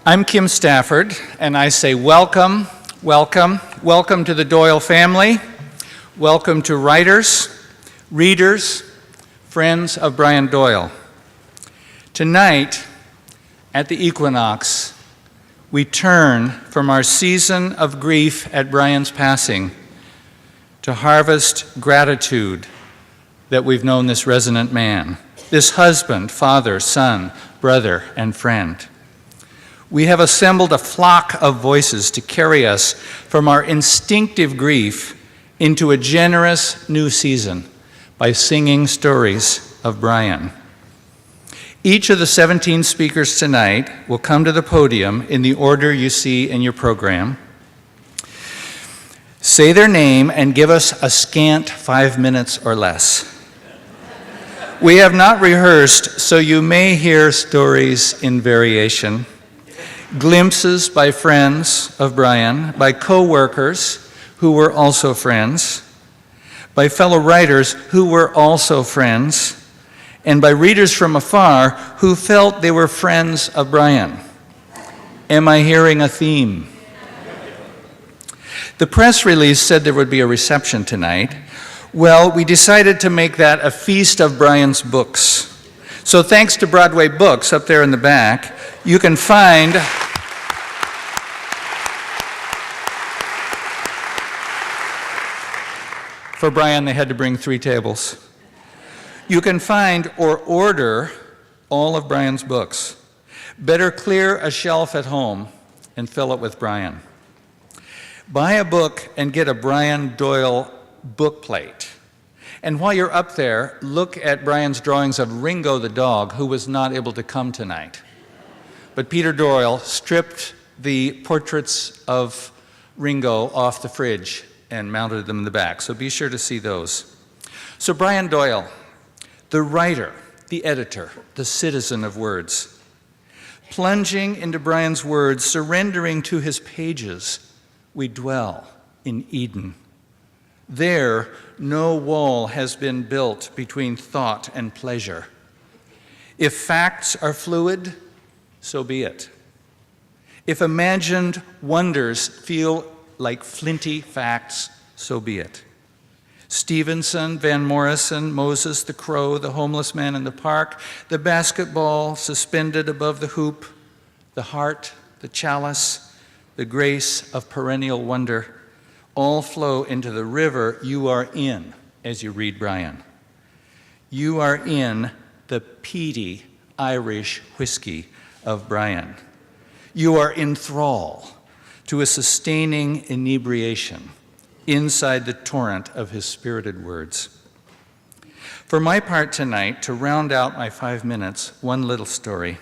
I'm Kim Stafford, and I say welcome, welcome, welcome to the Doyle family. Welcome to writers, readers, friends of Brian Doyle. Tonight, at the equinox, we turn from our season of grief at Brian's passing to harvest gratitude that we've known this resonant man, this husband, father, son, brother, and friend. We have assembled a flock of voices to carry us from our instinctive grief into a generous new season by singing stories of Brian. Each of the 17 speakers tonight will come to the podium in the order you see in your program, say their name, and give us a scant 5 minutes or less. We have not rehearsed, so you may hear stories in variation, glimpses by friends of Brian, by co-workers who were also friends, by fellow writers who were also friends, and by readers from afar who felt they were friends of Brian. Am I hearing a theme? The press release said there would be a reception tonight. Well, we decided to make that a feast of Brian's books. So thanks to Broadway Books up there in the back, you can find for Brian, they had to bring 3 tables. You can find or order all of Brian's books. Better clear a shelf at home and fill it with Brian. Buy a book and get a Brian Doyle book plate. And while you're up there, look at Brian's drawings of Ringo the dog, who was not able to come tonight. But Peter Doyle stripped the portraits of Ringo off the fridge and mounted them in the back, so be sure to see those. So Brian Doyle, the writer, the editor, the citizen of words. Plunging into Brian's words, surrendering to his pages, we dwell in Eden. There, no wall has been built between thought and pleasure. If facts are fluid, so be it. If imagined wonders feel like flinty facts, so be it. Stevenson, Van Morrison, Moses the crow, the homeless man in the park, the basketball suspended above the hoop, the heart, the chalice, the grace of perennial wonder, all flow into the river you are in as you read Brian. You are in the peaty Irish whiskey of Brian. You are in thrall to a sustaining inebriation inside the torrent of his spirited words. For my part tonight, to round out my 5 minutes, one little story.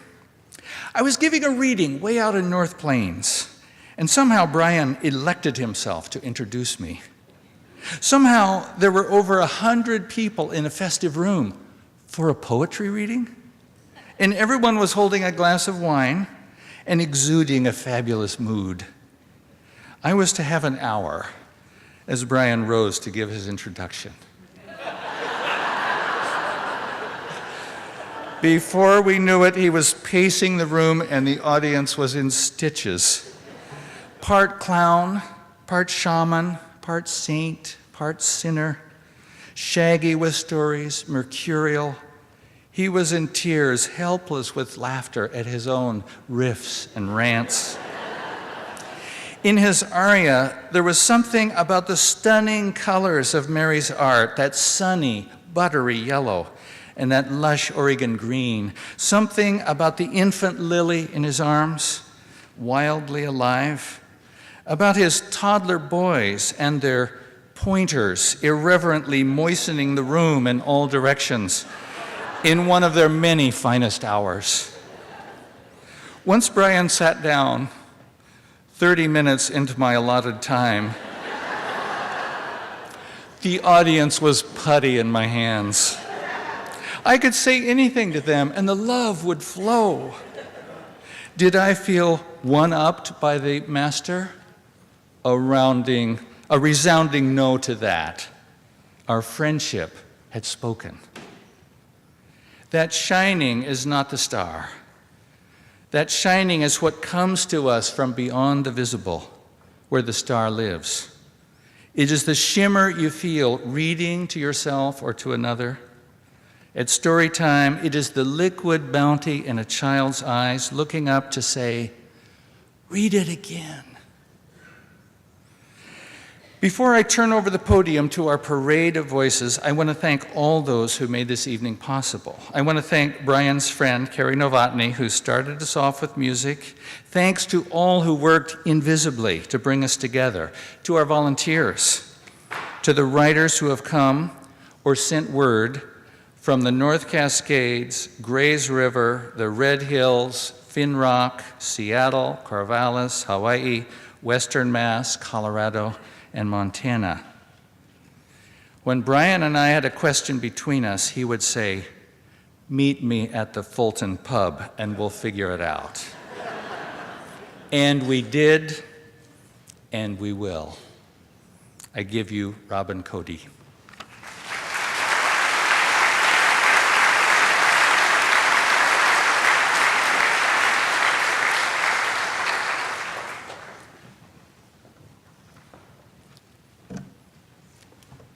I was giving a reading way out in North Plains, and somehow Brian elected himself to introduce me. Somehow there were over 100 people in a festive room for a poetry reading, and everyone was holding a glass of wine and exuding a fabulous mood. I was to have an hour as Brian rose to give his introduction. Before we knew it, he was pacing the room and the audience was in stitches. Part clown, part shaman, part saint, part sinner, shaggy with stories, mercurial. He was in tears, helpless with laughter at his own riffs and rants. In his aria, there was something about the stunning colors of Mary's art, that sunny, buttery yellow, and that lush Oregon green, something about the infant lily in his arms, wildly alive, about his toddler boys and their pointers irreverently moistening the room in all directions in one of their many finest hours. Once Brian sat down, 30 minutes into my allotted time, the audience was putty in my hands. I could say anything to them and the love would flow. Did I feel one-upped by the master? A resounding no to that. Our friendship had spoken. That shining is not the star. That shining is what comes to us from beyond the visible, where the star lives. It is the shimmer you feel reading to yourself or to another. At story time, it is the liquid bounty in a child's eyes looking up to say, "Read it again." Before I turn over the podium to our parade of voices, I want to thank all those who made this evening possible. I want to thank Brian's friend, Carrie Novotny, who started us off with music. Thanks to all who worked invisibly to bring us together, to our volunteers, to the writers who have come or sent word from the North Cascades, Grays River, the Red Hills, Finn Rock, Seattle, Corvallis, Hawaii, Western Mass, Colorado, and Montana. When Brian and I had a question between us, he would say, "Meet me at the Fulton Pub and we'll figure it out." And we did, and we will. I give you Robin Cody.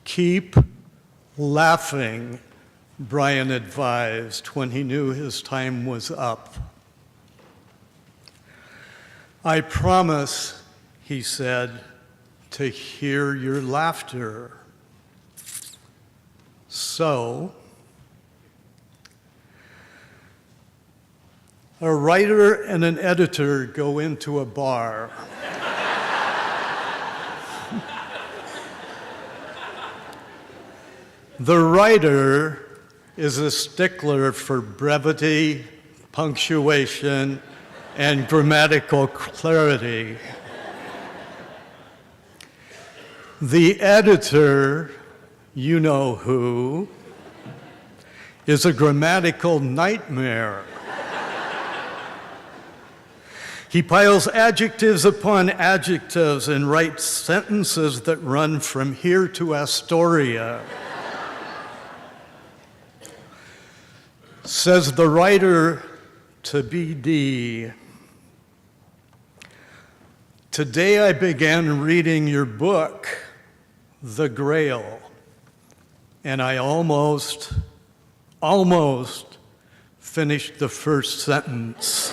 Keep laughing, Brian advised when he knew his time was up. "I promise," he said, "to hear your laughter." So, a writer and an editor go into a bar. The writer is a stickler for brevity, punctuation, and grammatical clarity. The editor, you know who, is a grammatical nightmare. He piles adjectives upon adjectives and writes sentences that run from here to Astoria. Says the writer to BD, "Today I began reading your book, The Grail, and I almost finished the first sentence."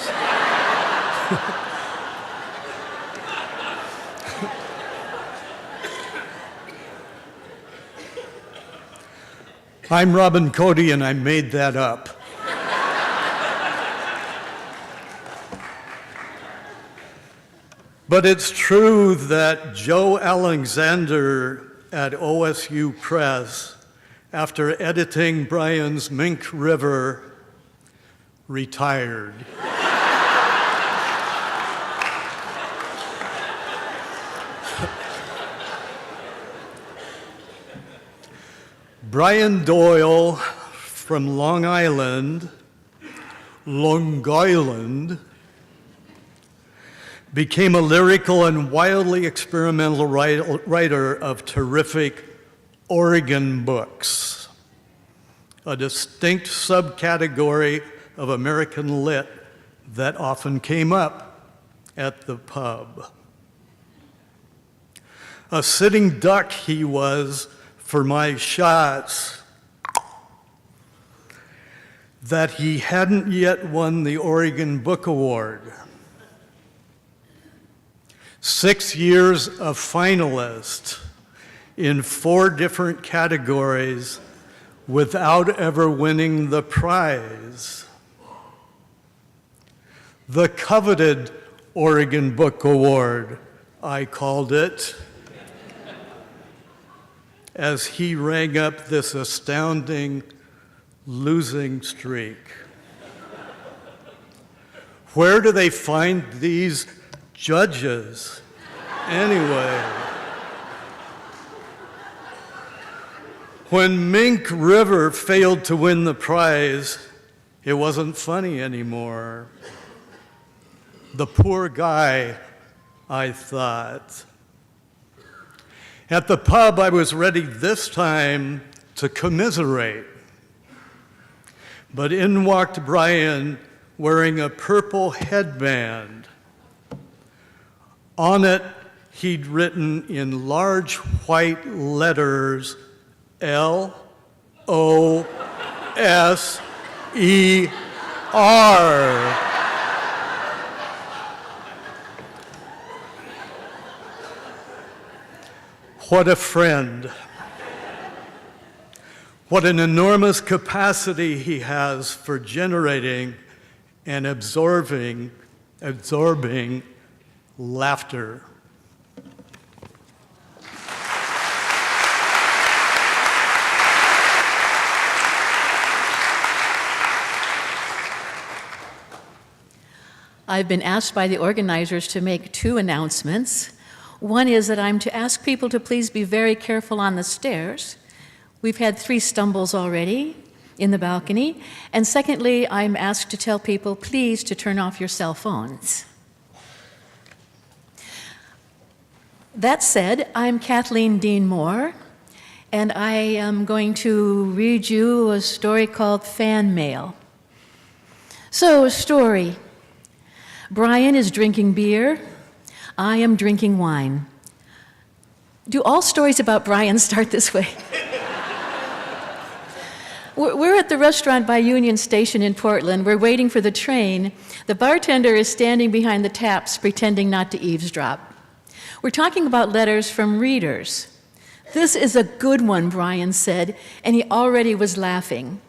I'm Robin Cody, and I made that up. But it's true that Joe Alexander at OSU Press, after editing Brian's Mink River, retired. Brian Doyle from Long Island, became a lyrical and wildly experimental writer of terrific Oregon books, a distinct subcategory of American lit that often came up at the pub. A sitting duck he was for my shots that he hadn't yet won the Oregon Book Award. 6 years of finalist in 4 different categories without ever winning the prize. The coveted Oregon Book Award, I called it, as he rang up this astounding losing streak. Where do they find these judges, anyway? When Mink River failed to win the prize, it wasn't funny anymore. The poor guy, I thought. At the pub, I was ready this time to commiserate. But in walked Brian wearing a purple headband. On it, he'd written in large white letters, L-O-S-E-R. What a friend. What an enormous capacity he has for generating and absorbing laughter. I've been asked by the organizers to make 2 announcements. One is that I'm to ask people to please be very careful on the stairs. We've had 3 stumbles already in the balcony. And secondly, I'm asked to tell people please to turn off your cell phones. That said, I'm Kathleen Dean Moore, and I am going to read you a story called Fan Mail. So, a story. Brian is drinking beer. I am drinking wine. Do all stories about Brian start this way? We're at the restaurant by Union Station in Portland. We're waiting for the train. The bartender is standing behind the taps, pretending not to eavesdrop. We're talking about letters from readers. This is a good one, Brian said, and he already was laughing.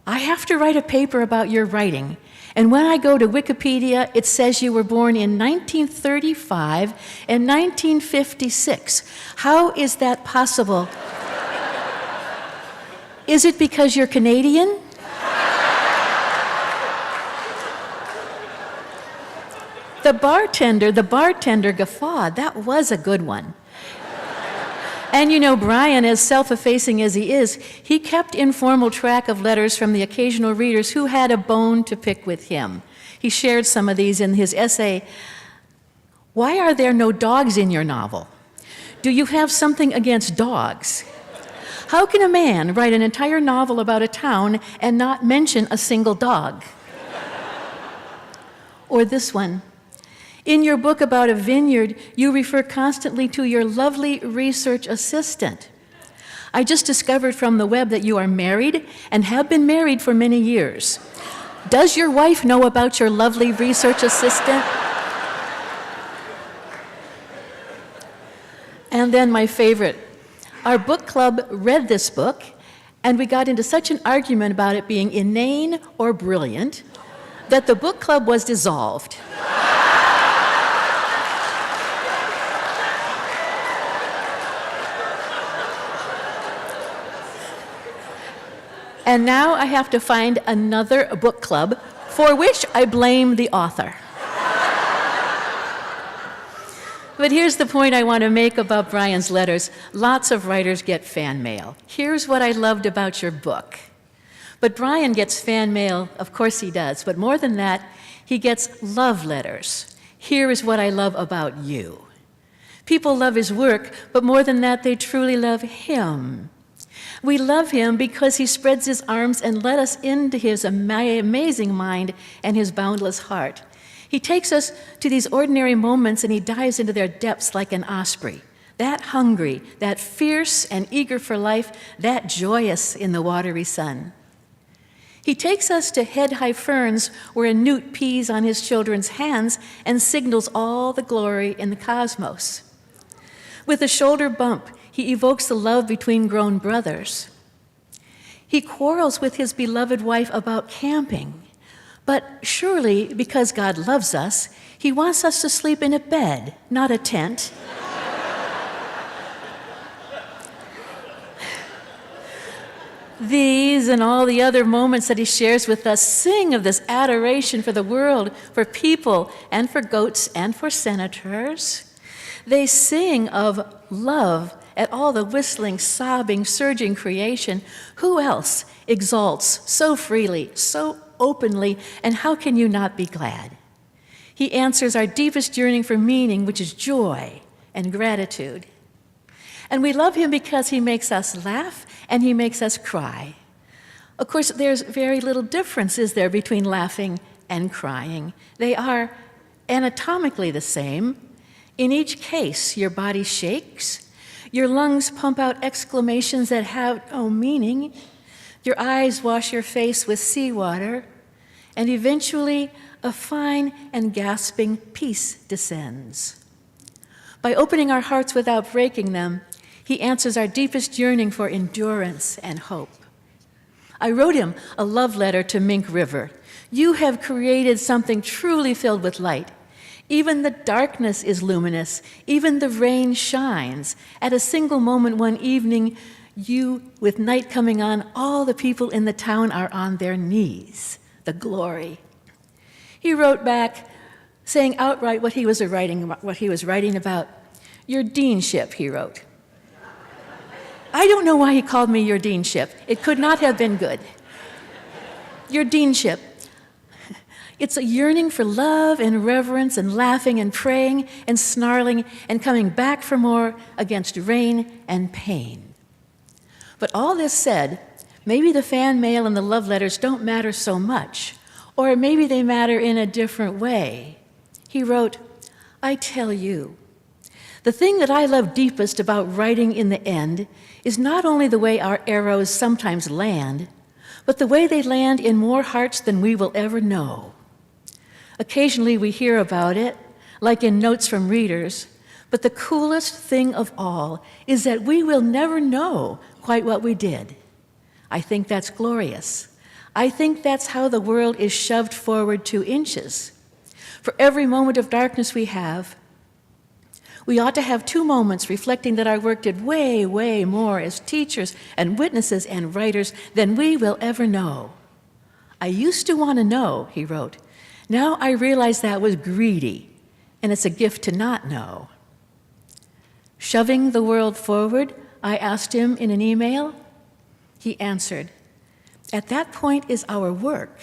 I have to write a paper about your writing. And when I go to Wikipedia, it says you were born in 1935 and 1956. How is that possible? Is it because you're Canadian? The bartender guffawed. That was a good one. And you know, Brian, as self-effacing as he is, he kept informal track of letters from the occasional readers who had a bone to pick with him. He shared some of these in his essay, "Why are there no dogs in your novel? Do you have something against dogs? How can a man write an entire novel about a town and not mention a single dog?" Or this one. In your book about a vineyard, you refer constantly to your lovely research assistant. I just discovered from the web that you are married and have been married for many years. Does your wife know about your lovely research assistant? And then my favorite. Our book club read this book, and we got into such an argument about it being inane or brilliant that the book club was dissolved. And now I have to find another book club, for which I blame the author. But here's the point I want to make about Brian's letters. Lots of writers get fan mail. Here's what I loved about your book. But Brian gets fan mail, of course he does, but more than that, he gets love letters. Here is what I love about you. People love his work, but more than that, they truly love him. We love him because he spreads his arms and let us into his amazing mind and his boundless heart. He takes us to these ordinary moments and he dives into their depths like an osprey, that hungry, that fierce and eager for life, that joyous in the watery sun. He takes us to head-high ferns where a newt pees on his children's hands and signals all the glory in the cosmos. With a shoulder bump, he evokes the love between grown brothers. He quarrels with his beloved wife about camping, but surely, because God loves us, he wants us to sleep in a bed, not a tent. These and all the other moments that he shares with us sing of this adoration for the world, for people, and for goats, and for senators. They sing of love at all the whistling, sobbing, surging creation. Who else exalts so freely, so openly, and how can you not be glad? He answers our deepest yearning for meaning, which is joy and gratitude. And we love him because he makes us laugh and he makes us cry. Of course, there's very little difference, is there, between laughing and crying? They are anatomically the same. In each case, your body shakes, your lungs pump out exclamations that have no meaning, your eyes wash your face with seawater, and eventually a fine and gasping peace descends. By opening our hearts without breaking them, he answers our deepest yearning for endurance and hope. I wrote him a love letter to Mink River. You have created something truly filled with light. Even the darkness is luminous. Even the rain shines. At a single moment one evening, you, with night coming on, all the people in the town are on their knees. The glory. He wrote back, saying outright what he was writing about. Your deanship, he wrote. I don't know why he called me your deanship. It could not have been good. Your deanship. It's a yearning for love and reverence and laughing and praying and snarling and coming back for more against rain and pain. But all this said, maybe the fan mail and the love letters don't matter so much, or maybe they matter in a different way. He wrote, I tell you, the thing that I love deepest about writing in the end is not only the way our arrows sometimes land, but the way they land in more hearts than we will ever know. Occasionally we hear about it, like in notes from readers, but the coolest thing of all is that we will never know quite what we did. I think that's glorious. I think that's how the world is shoved forward 2 inches. For every moment of darkness we have, we ought to have 2 moments reflecting that our work did way, way more as teachers and witnesses and writers than we will ever know. I used to want to know, he wrote. Now I realize that was greedy, and it's a gift to not know. Shoving the world forward, I asked him in an email. He answered, at that point is our work.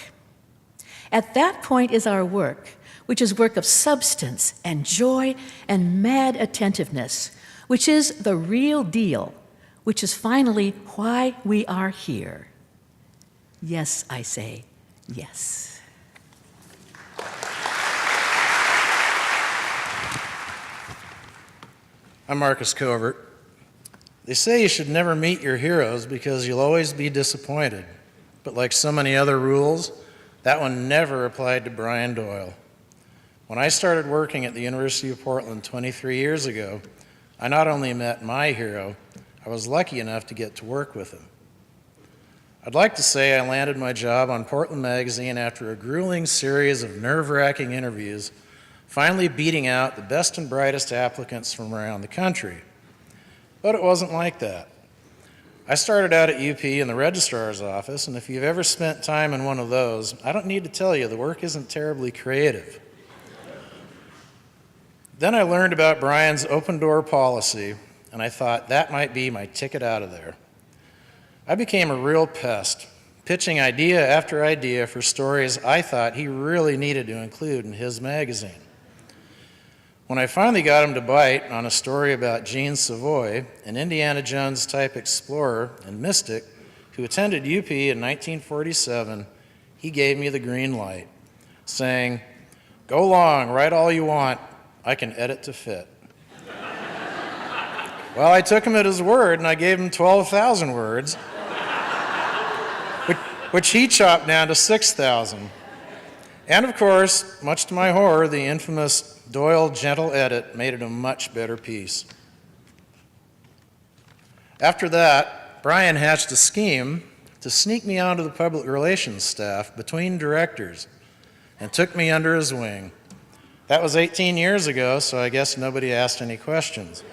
At that point is our work, which is work of substance and joy and mad attentiveness, which is the real deal, which is finally why we are here. Yes, I say, yes. I'm Marcus Covert. They say you should never meet your heroes because you'll always be disappointed. But like so many other rules, that one never applied to Brian Doyle. When I started working at the University of Portland 23 years ago, I not only met my hero, I was lucky enough to get to work with him. I'd like to say I landed my job on Portland Magazine after a grueling series of nerve-wracking interviews, finally beating out the best and brightest applicants from around the country. But it wasn't like that. I started out at UP in the registrar's office, and if you've ever spent time in one of those, I don't need to tell you the work isn't terribly creative. Then I learned about Brian's open door policy, and I thought that might be my ticket out of there. I became a real pest, pitching idea after idea for stories I thought he really needed to include in his magazine. When I finally got him to bite on a story about Jean Savoy, an Indiana Jones-type explorer and mystic who attended UP in 1947, he gave me the green light, saying, "Go long, write all you want, I can edit to fit." Well, I took him at his word, and I gave him 12,000 words, which he chopped down to 6,000. And of course, much to my horror, the infamous Doyle gentle edit made it a much better piece. After that, Brian hatched a scheme to sneak me onto the public relations staff between directors and took me under his wing. That was 18 years ago, so I guess nobody asked any questions.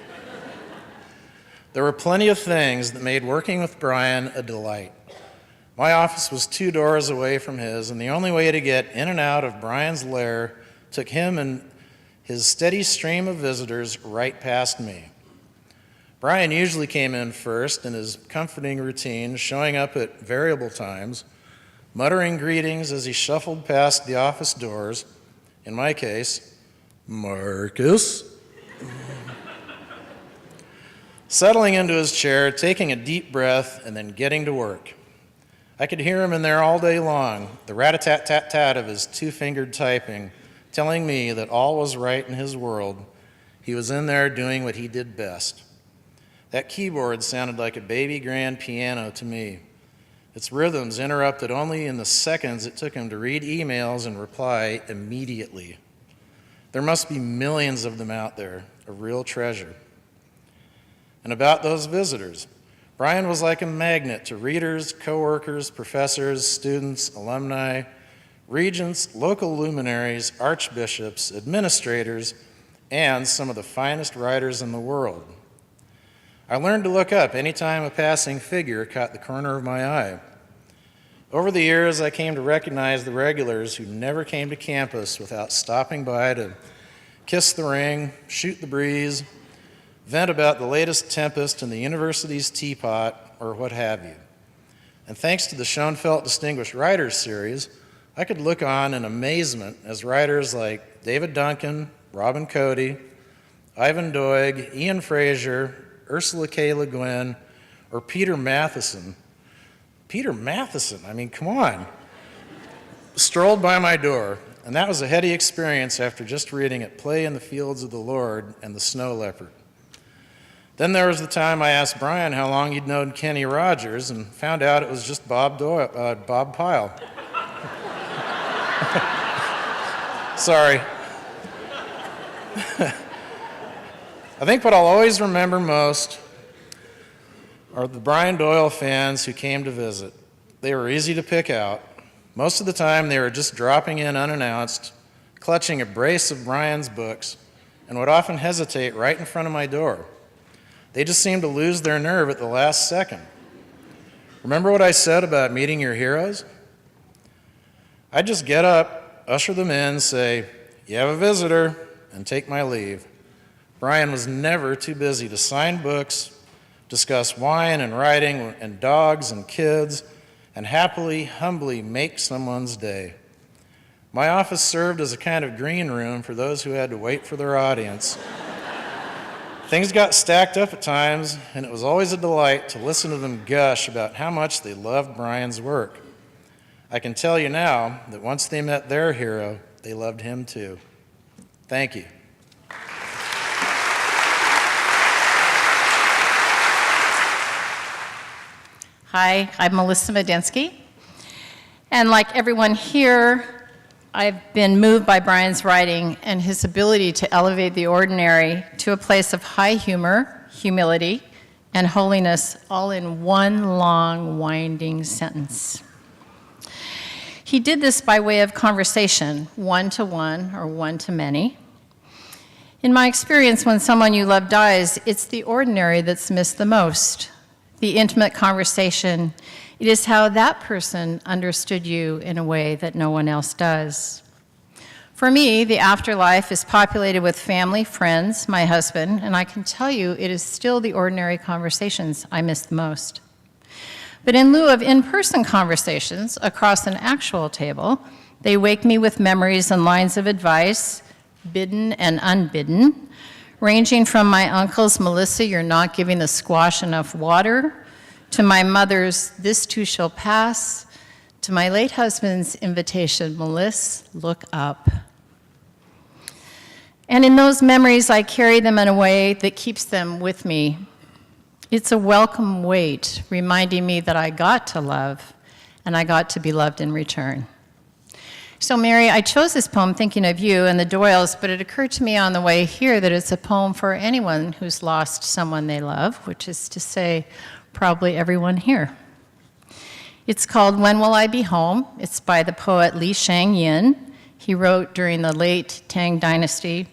There were plenty of things that made working with Brian a delight. My office was 2 doors away from his, and the only way to get in and out of Brian's lair took him and his steady stream of visitors right past me. Brian usually came in first in his comforting routine, showing up at variable times, muttering greetings as he shuffled past the office doors. In my case, Marcus. Settling into his chair, taking a deep breath, and then getting to work. I could hear him in there all day long, the rat-a-tat-tat-tat of his two-fingered typing, telling me that all was right in his world. He was in there doing what he did best. That keyboard sounded like a baby grand piano to me. Its rhythms interrupted only in the seconds it took him to read emails and reply immediately. There must be millions of them out there, a real treasure. And about those visitors, Brian was like a magnet to readers, coworkers, professors, students, alumni, regents, local luminaries, archbishops, administrators, and some of the finest writers in the world. I learned to look up anytime a passing figure caught the corner of my eye. Over the years, I came to recognize the regulars who never came to campus without stopping by to kiss the ring, shoot the breeze, vent about the latest tempest in the university's teapot, or what have you. And thanks to the Schoenfeld Distinguished Writers Series, I could look on in amazement as writers like David Duncan, Robin Cody, Ivan Doig, Ian Fraser, Ursula K. Le Guin, or Peter Matheson. Peter Matheson, I mean, come on. Strolled by my door, and that was a heady experience after just reading At Play in the Fields of the Lord and The Snow Leopard. Then there was the time I asked Brian how long he'd known Kenny Rogers and found out it was just Bob Pyle. Sorry. I think what I'll always remember most are the Brian Doyle fans who came to visit. They were easy to pick out. Most of the time they were just dropping in unannounced, clutching a brace of Brian's books, and would often hesitate right in front of my door. They just seemed to lose their nerve at the last second. Remember what I said about meeting your heroes? I'd just get up, usher them in, say, "You have a visitor," and take my leave. Brian was never too busy to sign books, discuss wine and writing and dogs and kids, and happily, humbly make someone's day. My office served as a kind of green room for those who had to wait for their audience. Things got stacked up at times, and it was always a delight to listen to them gush about how much they loved Brian's work. I can tell you now that once they met their hero, they loved him too. Thank you. Hi, I'm Melissa Medinsky, and like everyone here, I've been moved by Brian's writing and his ability to elevate the ordinary to a place of high humor, humility, and holiness, all in one long, winding sentence. He did this by way of conversation, one-to-one or one-to-many. In my experience, when someone you love dies, it's the ordinary that's missed the most. The intimate conversation, it is how that person understood you in a way that no one else does. For me, the afterlife is populated with family, friends, my husband, and I can tell you it is still the ordinary conversations I miss the most. But in lieu of in-person conversations across an actual table, they wake me with memories and lines of advice, bidden and unbidden, ranging from my uncle's, "Melissa, you're not giving the squash enough water," to my mother's, "This too shall pass," to my late husband's invitation, "Melissa, look up." And in those memories, I carry them in a way that keeps them with me. It's a welcome weight, reminding me that I got to love, and I got to be loved in return. So, Mary, I chose this poem thinking of you and the Doyles, but it occurred to me on the way here that it's a poem for anyone who's lost someone they love, which is to say, probably everyone here. It's called When Will I Be Home? It's by the poet Li Shangyin. He wrote during the late Tang Dynasty.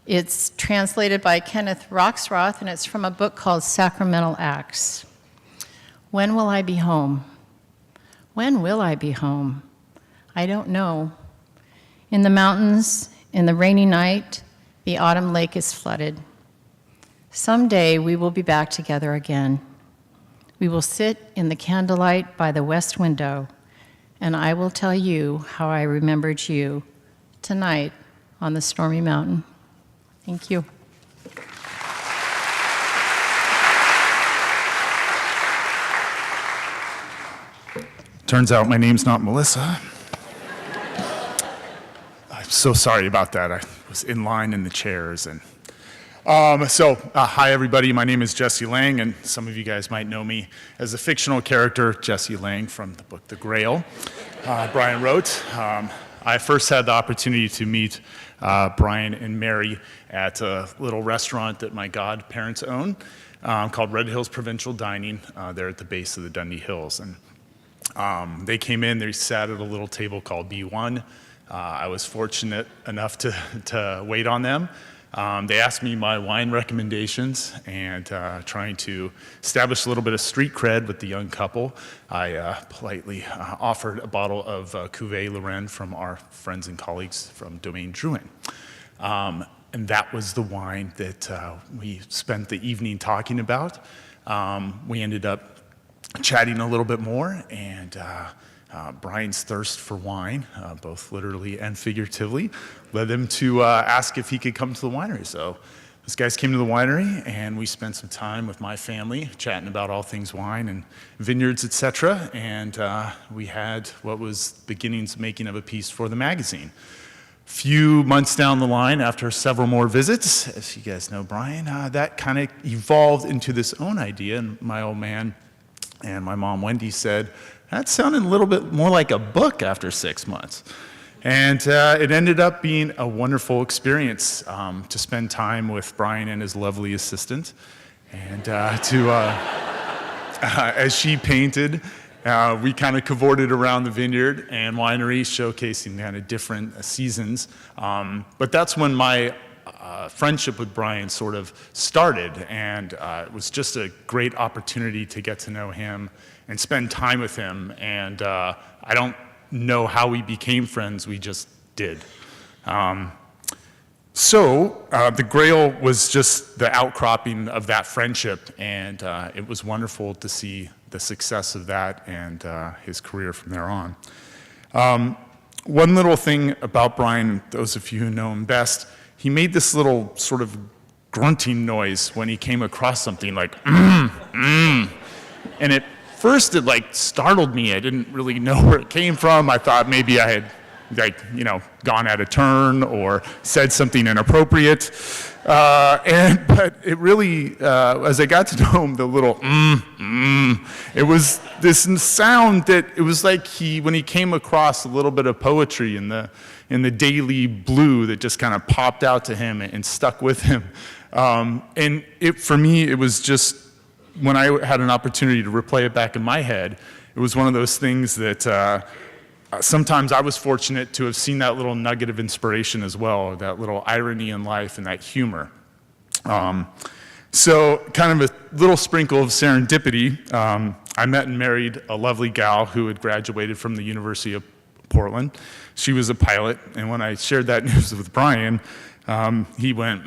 It's translated by Kenneth Roxroth, and it's from a book called Sacramental Acts. When will I be home? When will I be home? I don't know. In the mountains, in the rainy night, the autumn lake is flooded. Someday we will be back together again. We will sit in the candlelight by the west window, and I will tell you how I remembered you tonight on the stormy mountain. Thank you. Turns out my name's not Melissa. I'm so sorry about that. I was in line in the chairs. And hi, everybody. My name is Jesse Lang, and some of you guys might know me as the fictional character Jesse Lang from the book The Grail Brian wrote. I first had the opportunity to meet Brian and Mary at a little restaurant that my godparents own called Red Hills Provincial Dining. There at the base of the Dundee Hills. And they came in, they sat at a little table called B1. I was fortunate enough to wait on them. They asked me my wine recommendations, and trying to establish a little bit of street cred with the young couple, I politely offered a bottle of Cuvée Lorraine from our friends and colleagues from Domaine Drouhin. And that was the wine that we spent the evening talking about. We ended up chatting a little bit more, and Brian's thirst for wine, both literally and figuratively, led him to ask if he could come to the winery. So these guys came to the winery, and we spent some time with my family chatting about all things wine and vineyards, etc. And we had what was beginnings making of a piece for the magazine. Few months down the line, after several more visits, as you guys know Brian, that kind of evolved into this own idea, and my old man and my mom Wendy said, that sounded a little bit more like a book after 6 months. And it ended up being a wonderful experience to spend time with Brian and his lovely assistant, and as she painted, we kind of cavorted around the vineyard and winery, showcasing kind of different seasons. But that's when my friendship with Brian sort of started, and it was just a great opportunity to get to know him and spend time with him. And I don't know how we became friends, we just did. The Grail was just the outcropping of that friendship, and it was wonderful to see the success of that and his career from there on. One little thing about Brian, those of you who know him best, he made this little sort of grunting noise when he came across something like, and at first it like startled me. I didn't really know where it came from. I thought maybe I had gone out of turn or said something inappropriate. But it really, as I got to know him, the little it was this sound that it was like when he came across a little bit of poetry in the daily blue that just kind of popped out to him and stuck with him. And for me, it was just, when I had an opportunity to replay it back in my head, it was one of those things that sometimes I was fortunate to have seen that little nugget of inspiration as well, that little irony in life and that humor. So kind of a little sprinkle of serendipity. I met and married a lovely gal who had graduated from the University of Portland. She was a pilot, and when I shared that news with Brian, he went,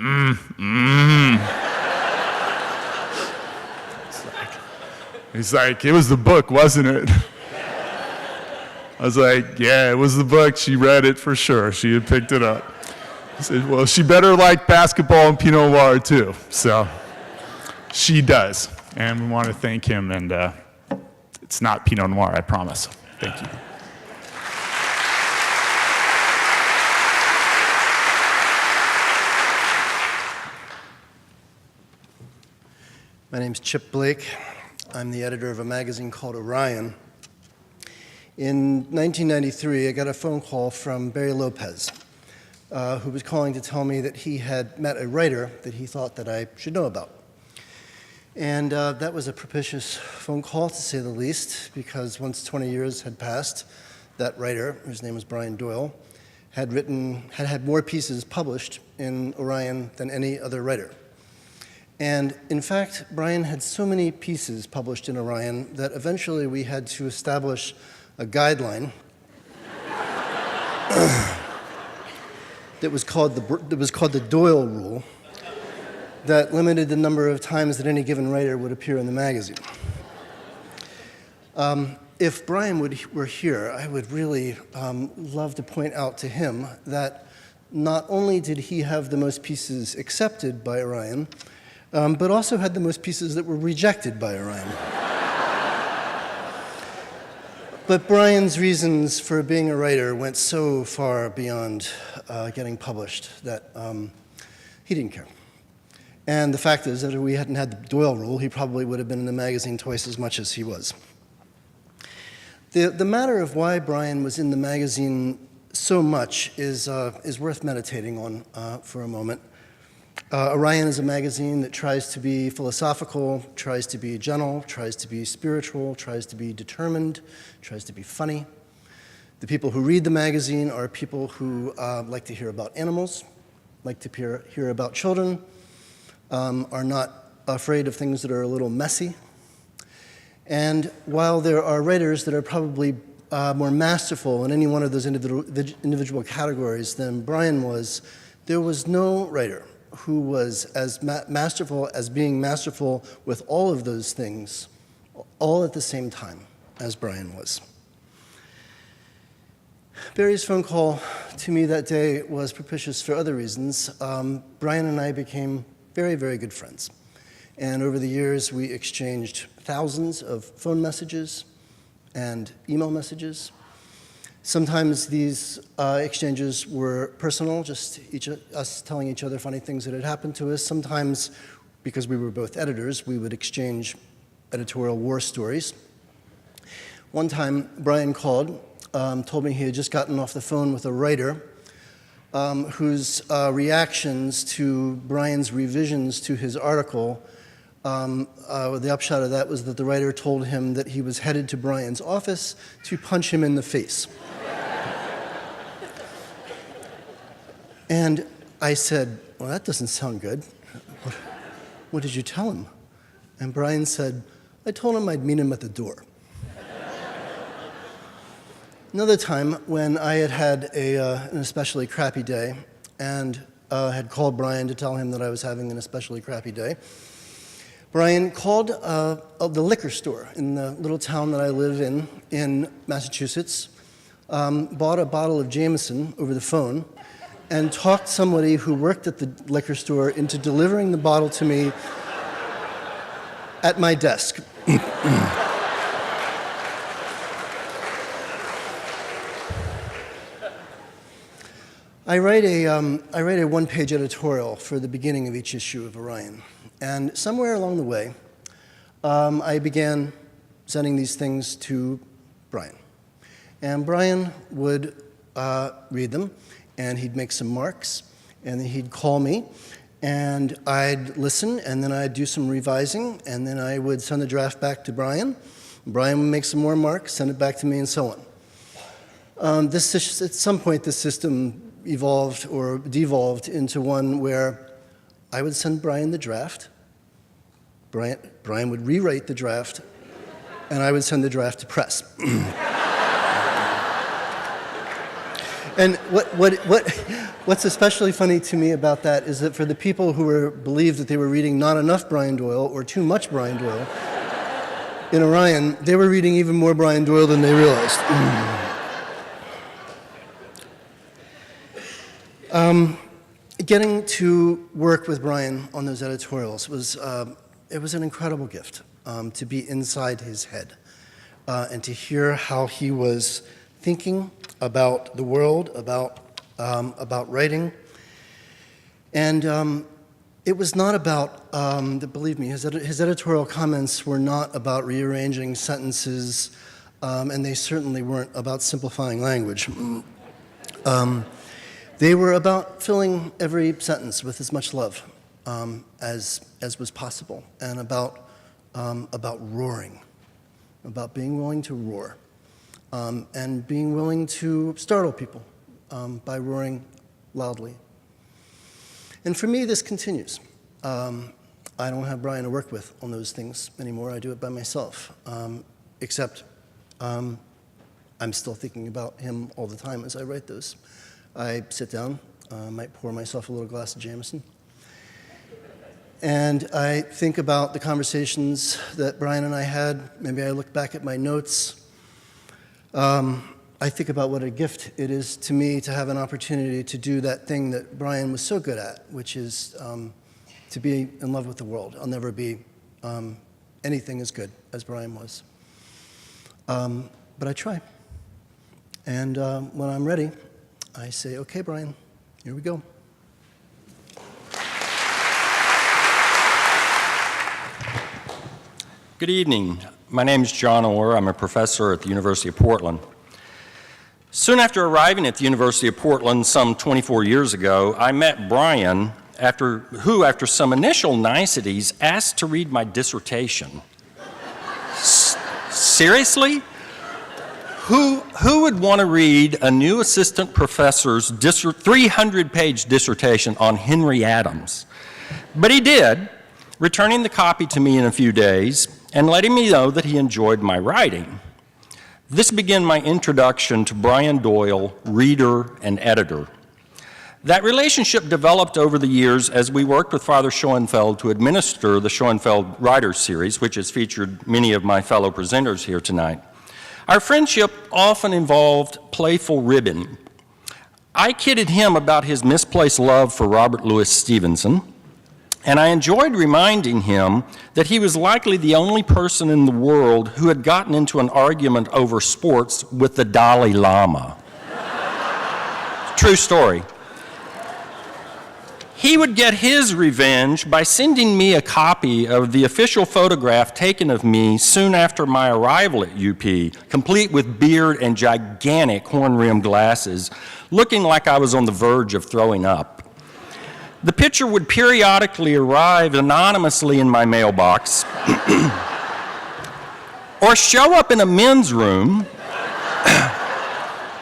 He's like, it was the book, wasn't it? I was like, yeah, it was the book. She read it for sure. She had picked it up. I said, well, she better like basketball and Pinot Noir too. So she does. And we want to thank him. And it's not Pinot Noir, I promise. Thank you. My name's Chip Blake. I'm the editor of a magazine called Orion. In 1993, I got a phone call from Barry Lopez, who was calling to tell me that he had met a writer that he thought that I should know about. And that was a propitious phone call, to say the least, because once 20 years had passed, that writer, whose name was Brian Doyle, had had more pieces published in Orion than any other writer. And in fact, Brian had so many pieces published in Orion that eventually we had to establish a guideline that was called the Doyle Rule, that limited the number of times that any given writer would appear in the magazine. If Brian were here, I would really love to point out to him that not only did he have the most pieces accepted by Orion, but also had the most pieces that were rejected by Orion. But Brian's reasons for being a writer went so far beyond getting published that he didn't care. And the fact is that if we hadn't had the Doyle rule, he probably would have been in the magazine twice as much as he was. The matter of why Brian was in the magazine so much is worth meditating on for a moment. Orion is a magazine that tries to be philosophical, tries to be gentle, tries to be spiritual, tries to be determined, tries to be funny. The people who read the magazine are people who like to hear about animals, like to hear about children, are not afraid of things that are a little messy. And while there are writers that are probably more masterful in any one of those individual categories than Brian was, there was no writer who was as masterful as being masterful with all of those things, all at the same time as Brian was. Barry's phone call to me that day was propitious for other reasons. Brian and I became very, very good friends. And over the years, we exchanged thousands of phone messages and email messages. Sometimes these exchanges were personal, just us telling each other funny things that had happened to us. Sometimes, because we were both editors, we would exchange editorial war stories. One time, Brian called, told me he had just gotten off the phone with a writer whose reactions to Brian's revisions to his article, the upshot of that was that the writer told him that he was headed to Brian's office to punch him in the face. And I said, well, that doesn't sound good. What did you tell him? And Brian said, I told him I'd meet him at the door. Another time, when I had an especially crappy day and had called Brian to tell him that I was having an especially crappy day, Brian called the liquor store in the little town that I live in Massachusetts, bought a bottle of Jameson over the phone, and talked somebody who worked at the liquor store into delivering the bottle to me at my desk. I write a one-page editorial for the beginning of each issue of Orion. And somewhere along the way, I began sending these things to Brian. And Brian would read them, and he'd make some marks, and then he'd call me, and I'd listen, and then I'd do some revising, and then I would send the draft back to Brian. Brian would make some more marks, send it back to me, and so on. At some point, this system evolved or devolved into one where I would send Brian the draft, Brian would rewrite the draft, and I would send the draft to press. And what's especially funny to me about that is that for the people who believed that they were reading not enough Brian Doyle or too much Brian Doyle in Orion, they were reading even more Brian Doyle than they realized. Getting to work with Brian on those editorials was an incredible gift, to be inside his head and to hear how he was thinking about the world, about writing. And it was not about, believe me, his editorial comments were not about rearranging sentences, and they certainly weren't about simplifying language. They were about filling every sentence with as much love as was possible, and about roaring, about being willing to roar, and being willing to startle people by roaring loudly. And for me, this continues. I don't have Brian to work with on those things anymore. I do it by myself, except I'm still thinking about him all the time as I write those. I sit down, might pour myself a little glass of Jameson, and I think about the conversations that Brian and I had. Maybe I look back at my notes. I think about what a gift it is to me to have an opportunity to do that thing that Brian was so good at, which is to be in love with the world. I'll never be anything as good as Brian was. but I try. And when I'm ready, I say, okay, Brian, here we go. Good evening. My name is John Orr. I'm a professor at the University of Portland. Soon after arriving at the University of Portland some 24 years ago, I met Brian, who, after some initial niceties, asked to read my dissertation. Seriously? Who would want to read a new assistant professor's 300-page dissertation on Henry Adams? But he did, returning the copy to me in a few days and letting me know that he enjoyed my writing. This began my introduction to Brian Doyle, reader and editor. That relationship developed over the years as we worked with Father Schoenfeld to administer the Schoenfeld Writers Series, which has featured many of my fellow presenters here tonight. Our friendship often involved playful ribbing. I kidded him about his misplaced love for Robert Louis Stevenson, and I enjoyed reminding him that he was likely the only person in the world who had gotten into an argument over sports with the Dalai Lama. True story. He would get his revenge by sending me a copy of the official photograph taken of me soon after my arrival at UP, complete with beard and gigantic horn-rimmed glasses, looking like I was on the verge of throwing up. The picture would periodically arrive anonymously in my mailbox or show up in a men's room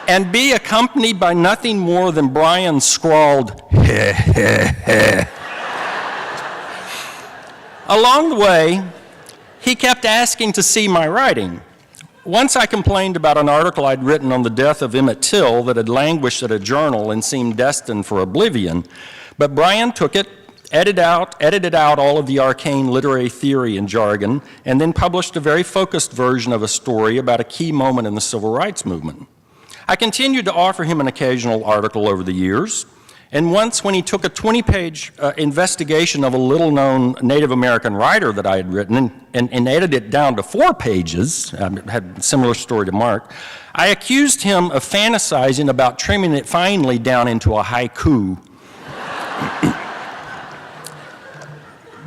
and be accompanied by nothing more than Brian's scrawled, heh, heh, heh. Along the way, he kept asking to see my writing. Once I complained about an article I'd written on the death of Emmett Till that had languished at a journal and seemed destined for oblivion, but Brian took it, edited out all of the arcane literary theory and jargon, and then published a very focused version of a story about a key moment in the civil rights movement. I continued to offer him an occasional article over the years, and once when he took a 20-page investigation of a little-known Native American writer that I had written and edited it down to 4 pages, I had a similar story to Mark, I accused him of fantasizing about trimming it finely down into a haiku.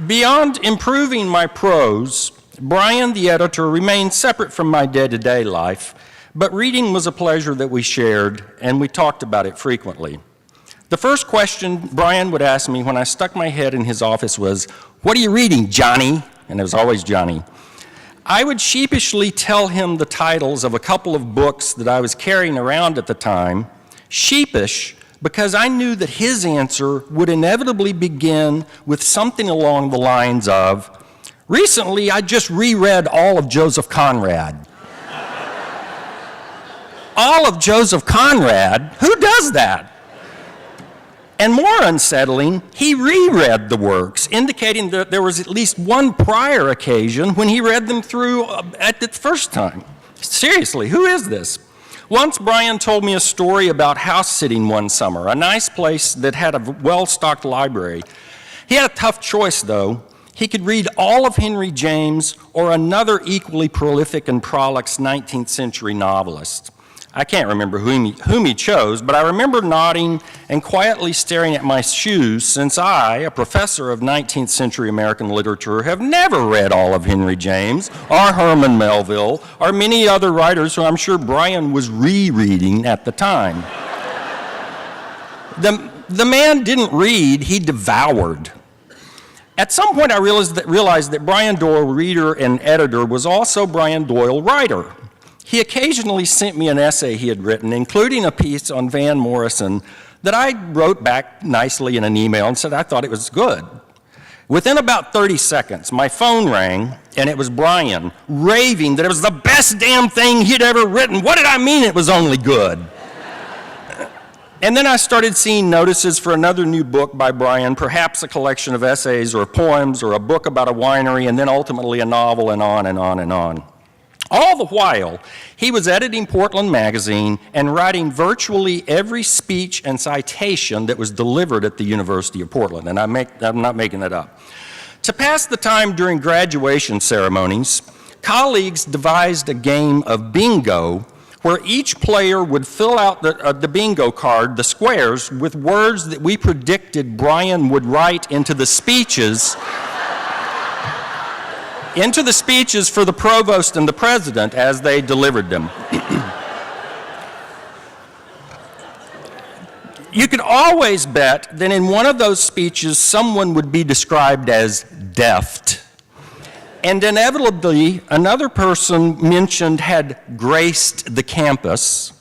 Beyond improving my prose, Brian, the editor, remained separate from my day-to-day life, but reading was a pleasure that we shared, and we talked about it frequently. The first question Brian would ask me when I stuck my head in his office was, "What are you reading, Johnny?" And it was always Johnny. I would sheepishly tell him the titles of a couple of books that I was carrying around at the time, sheepish because I knew that his answer would inevitably begin with something along the lines of, "Recently, I just reread all of Joseph Conrad." All of Joseph Conrad? Who does that? And more unsettling, he reread the works, indicating that there was at least one prior occasion when he read them through at the first time. Seriously, who is this? Once Brian told me a story about house sitting one summer, a nice place that had a well-stocked library. He had a tough choice, though. He could read all of Henry James or another equally prolific and prolix 19th century novelist. I can't remember whom he chose, but I remember nodding and quietly staring at my shoes since I, a professor of 19th century American literature, have never read all of Henry James or Herman Melville or many other writers who I'm sure Brian was rereading at the time. The man didn't read, he devoured. At some point I realized that Brian Doyle, reader and editor, was also Brian Doyle, writer. He occasionally sent me an essay he had written, including a piece on Van Morrison that I wrote back nicely in an email and said I thought it was good. Within about 30 seconds, my phone rang, and it was Brian raving that it was the best damn thing he'd ever written. What did I mean it was only good? And then I started seeing notices for another new book by Brian, perhaps a collection of essays or poems or a book about a winery, and then ultimately a novel, and on and on and on. All the while, he was editing Portland Magazine and writing virtually every speech and citation that was delivered at the University of Portland, and I'm not making it up. To pass the time during graduation ceremonies, colleagues devised a game of bingo where each player would fill out the bingo card, the squares, with words that we predicted Brian would write into the speeches for the provost and the president as they delivered them. You could always bet that in one of those speeches, someone would be described as deft. And inevitably, another person mentioned had graced the campus.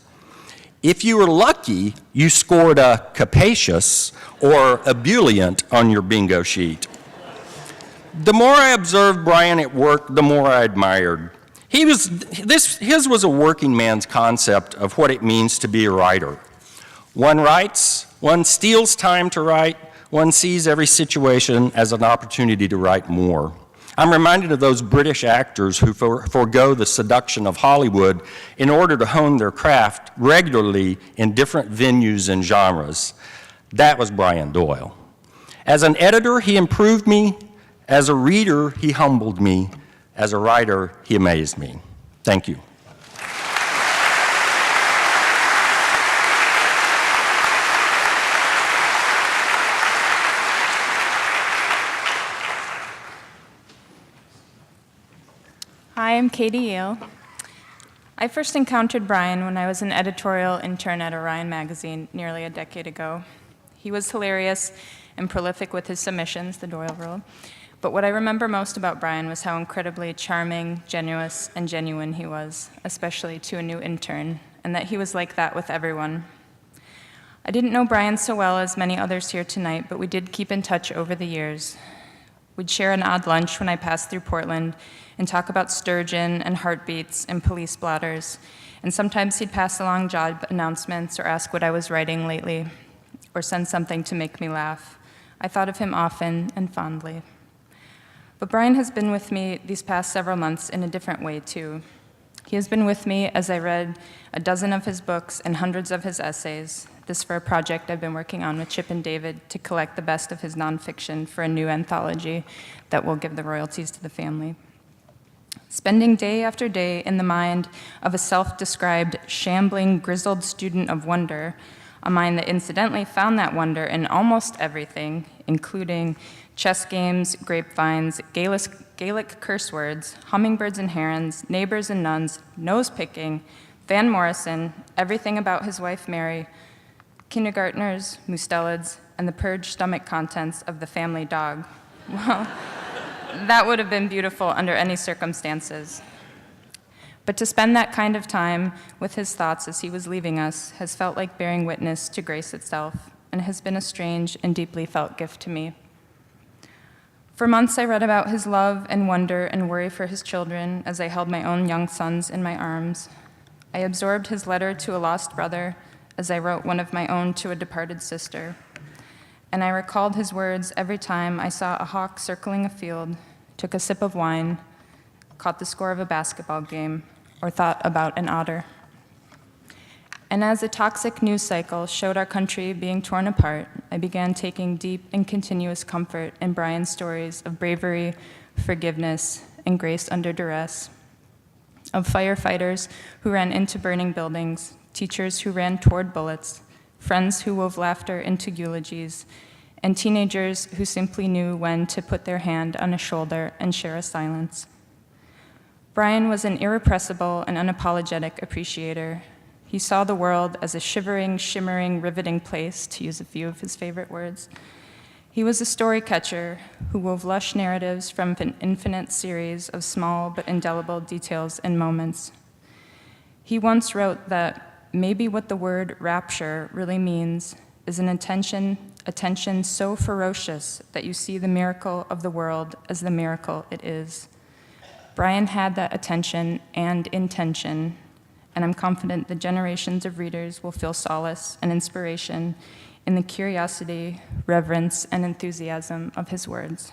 If you were lucky, you scored a capacious or ebullient on your bingo sheet. The more I observed Brian at work, the more I admired. His was a working man's concept of what it means to be a writer. One writes, one steals time to write, one sees every situation as an opportunity to write more. I'm reminded of those British actors who forego the seduction of Hollywood in order to hone their craft regularly in different venues and genres. That was Brian Doyle. As an editor, he improved me. As a reader, he humbled me. As a writer, he amazed me. Thank you. Hi, I'm Katie Yale. I first encountered Brian when I was an editorial intern at Orion magazine nearly a decade ago. He was hilarious and prolific with his submissions, the Doyle rule. But what I remember most about Brian was how incredibly charming, generous, and genuine he was, especially to a new intern, and that he was like that with everyone. I didn't know Brian so well as many others here tonight, but we did keep in touch over the years. We'd share an odd lunch when I passed through Portland and talk about sturgeon and heartbeats and police blotters. And sometimes he'd pass along job announcements or ask what I was writing lately or send something to make me laugh. I thought of him often and fondly. But Brian has been with me these past several months in a different way, too. He has been with me as I read a dozen of his books and hundreds of his essays, this for a project I've been working on with Chip and David to collect the best of his nonfiction for a new anthology that will give the royalties to the family. Spending day after day in the mind of a self-described shambling, grizzled student of wonder, a mind that incidentally found that wonder in almost everything, including chess games, grapevines, Gaelic curse words, hummingbirds and herons, neighbors and nuns, nose-picking, Van Morrison, everything about his wife Mary, kindergartners, mustelids, and the purged stomach contents of the family dog. Well, that would have been beautiful under any circumstances. But to spend that kind of time with his thoughts as he was leaving us has felt like bearing witness to grace itself and has been a strange and deeply felt gift to me. For months I read about his love and wonder and worry for his children as I held my own young sons in my arms. I absorbed his letter to a lost brother as I wrote one of my own to a departed sister. And I recalled his words every time I saw a hawk circling a field, took a sip of wine, caught the score of a basketball game, or thought about an otter. And as a toxic news cycle showed our country being torn apart, I began taking deep and continuous comfort in Brian's stories of bravery, forgiveness, and grace under duress, of firefighters who ran into burning buildings, teachers who ran toward bullets, friends who wove laughter into eulogies, and teenagers who simply knew when to put their hand on a shoulder and share a silence. Brian was an irrepressible and unapologetic appreciator. He saw the world as a shivering, shimmering, riveting place, to use a few of his favorite words. He was a story catcher who wove lush narratives from an infinite series of small but indelible details and moments. He once wrote that maybe what the word rapture really means is an attention so ferocious that you see the miracle of the world as the miracle it is. Brian had that attention and intention, and I'm confident the generations of readers will feel solace and inspiration in the curiosity, reverence, and enthusiasm of his words.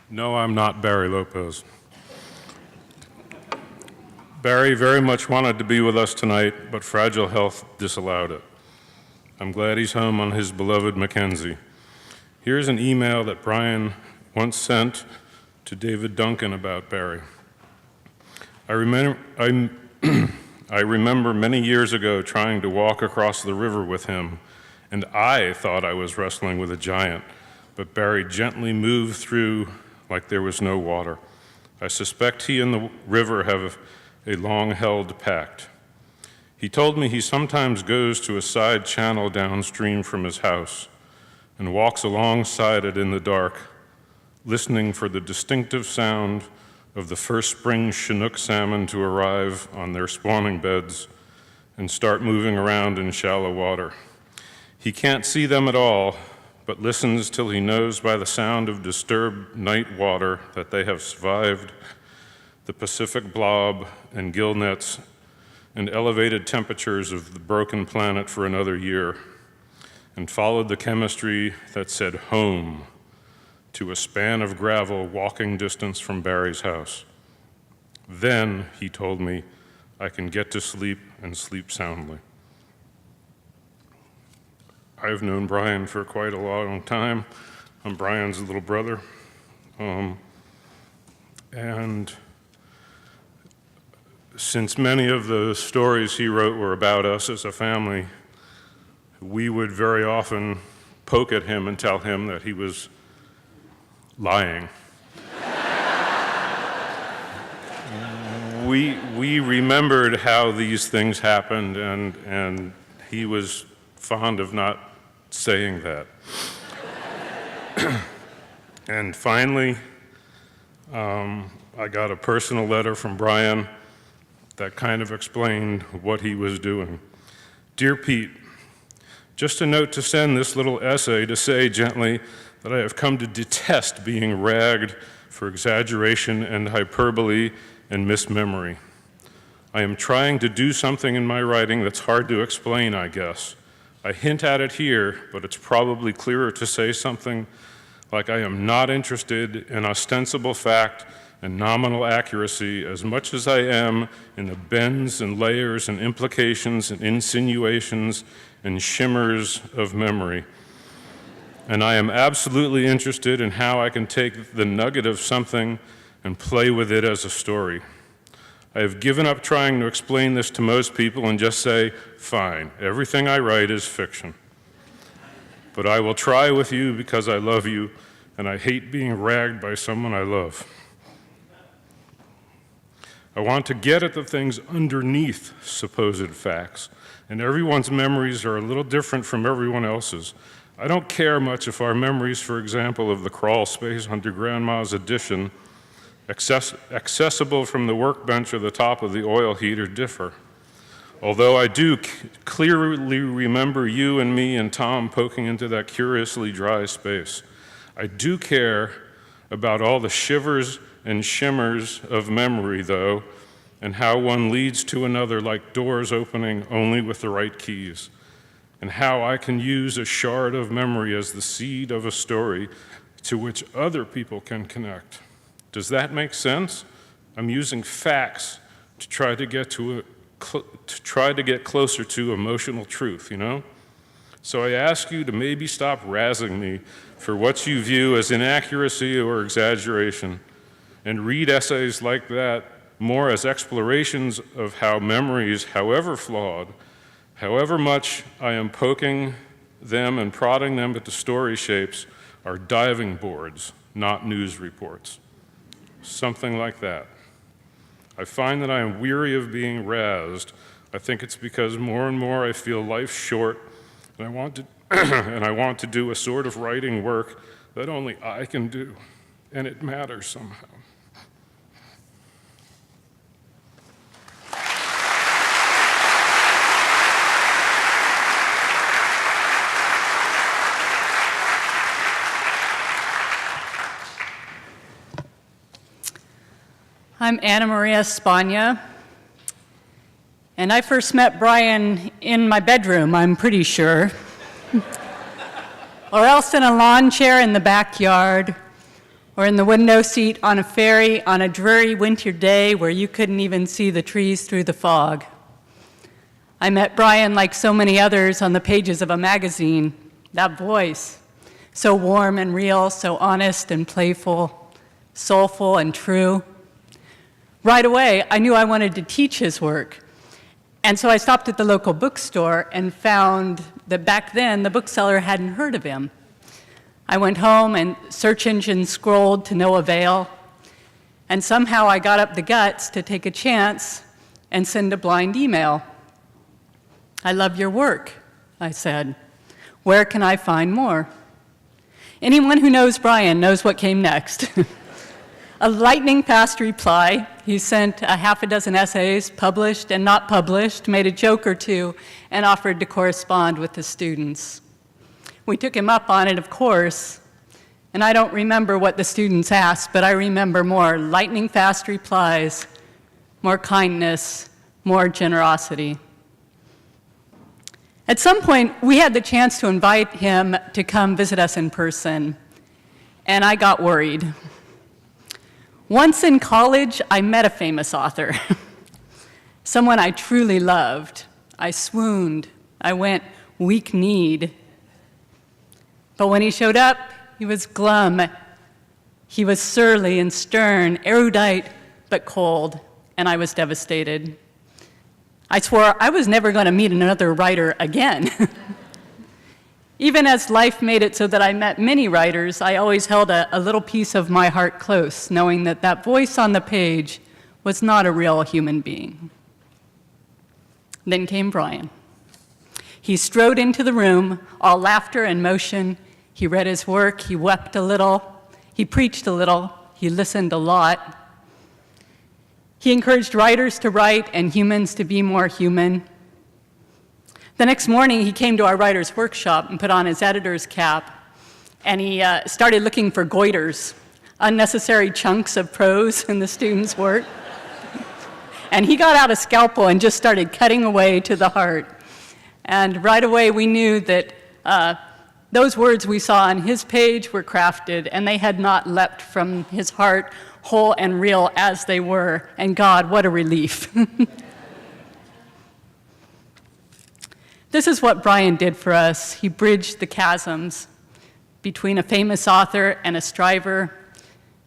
No, I'm not Barry Lopez. Barry very much wanted to be with us tonight, but fragile health disallowed it. I'm glad he's home on his beloved Mackenzie. Here's an email that Brian once sent to David Duncan about Barry. I remember many years ago trying to walk across the river with him, and I thought I was wrestling with a giant, but Barry gently moved through like there was no water. I suspect he and the river have a long-held pact. He told me he sometimes goes to a side channel downstream from his house and walks alongside it in the dark, listening for the distinctive sound of the first spring Chinook salmon to arrive on their spawning beds and start moving around in shallow water. He can't see them at all, but listens till he knows by the sound of disturbed night water that they have survived the Pacific blob and gill nets and elevated temperatures of the broken planet for another year, and followed the chemistry that said home to a span of gravel walking distance from Barry's house. Then, he told me, I can get to sleep and sleep soundly. I've known Brian for quite a long time. I'm Brian's little brother. And since many of the stories he wrote were about us as a family, we would very often poke at him and tell him that he was lying. We remembered how these things happened, and he was fond of not saying that. And finally, I got a personal letter from Brian that kind of explained what he was doing. Dear Pete, just a note to send this little essay to say gently that I have come to detest being ragged for exaggeration and hyperbole and mismemory. I am trying to do something in my writing that's hard to explain, I guess. I hint at it here, but it's probably clearer to say something like I am not interested in ostensible fact and nominal accuracy as much as I am in the bends and layers and implications and insinuations and shimmers of memory. And I am absolutely interested in how I can take the nugget of something and play with it as a story. I have given up trying to explain this to most people and just say, fine, everything I write is fiction. But I will try with you because I love you, and I hate being ragged by someone I love. I want to get at the things underneath supposed facts, and everyone's memories are a little different from everyone else's. I don't care much if our memories, for example, of the crawl space under Grandma's addition, accessible from the workbench or the top of the oil heater, differ. Although I do clearly remember you and me and Tom poking into that curiously dry space. I do care about all the shivers and shimmers of memory, though, and how one leads to another like doors opening only with the right keys, and how I can use a shard of memory as the seed of a story to which other people can connect. Does that make sense? I'm using facts to try to get closer to emotional truth, you know? So I ask you to maybe stop razzing me for what you view as inaccuracy or exaggeration, and read essays like that more as explorations of how memories, however flawed, however much I am poking them and prodding them into story shapes, are diving boards, not news reports. Something like that. I find that I am weary of being razzed. I think it's because more and more I feel life short, and I want to and I want to do a sort of writing work that only I can do, and it matters somehow. I'm Anna Maria Spagna, and I first met Brian in my bedroom, I'm pretty sure, or else in a lawn chair in the backyard, or in the window seat on a ferry on a dreary winter day where you couldn't even see the trees through the fog. I met Brian like so many others on the pages of a magazine. That voice, so warm and real, so honest and playful, soulful and true. Right away, I knew I wanted to teach his work. And so I stopped at the local bookstore and found that back then the bookseller hadn't heard of him. I went home and search engine scrolled to no avail. And somehow I got up the guts to take a chance and send a blind email. I love your work, I said. Where can I find more? Anyone who knows Brian knows what came next. A lightning-fast reply. He sent a half a dozen essays, published and not published, made a joke or two, and offered to correspond with the students. We took him up on it, of course, and I don't remember what the students asked, but I remember more lightning-fast replies, more kindness, more generosity. At some point, we had the chance to invite him to come visit us in person, and I got worried. Once in college, I met a famous author, someone I truly loved. I swooned. I went weak-kneed. But when he showed up, he was glum. He was surly and stern, erudite but cold, and I was devastated. I swore I was never going to meet another writer again. Even as life made it so that I met many writers, I always held a little piece of my heart close, knowing that that voice on the page was not a real human being. Then came Brian. He strode into the room, all laughter and motion. He read his work, he wept a little, he preached a little, he listened a lot. He encouraged writers to write and humans to be more human. The next morning, he came to our writer's workshop and put on his editor's cap, and he started looking for goiters, unnecessary chunks of prose in the students' work. And he got out a scalpel and just started cutting away to the heart. And right away, we knew that those words we saw on his page were crafted, and they had not leapt from his heart whole and real as they were. And God, what a relief. This is what Brian did for us. He bridged the chasms between a famous author and a striver,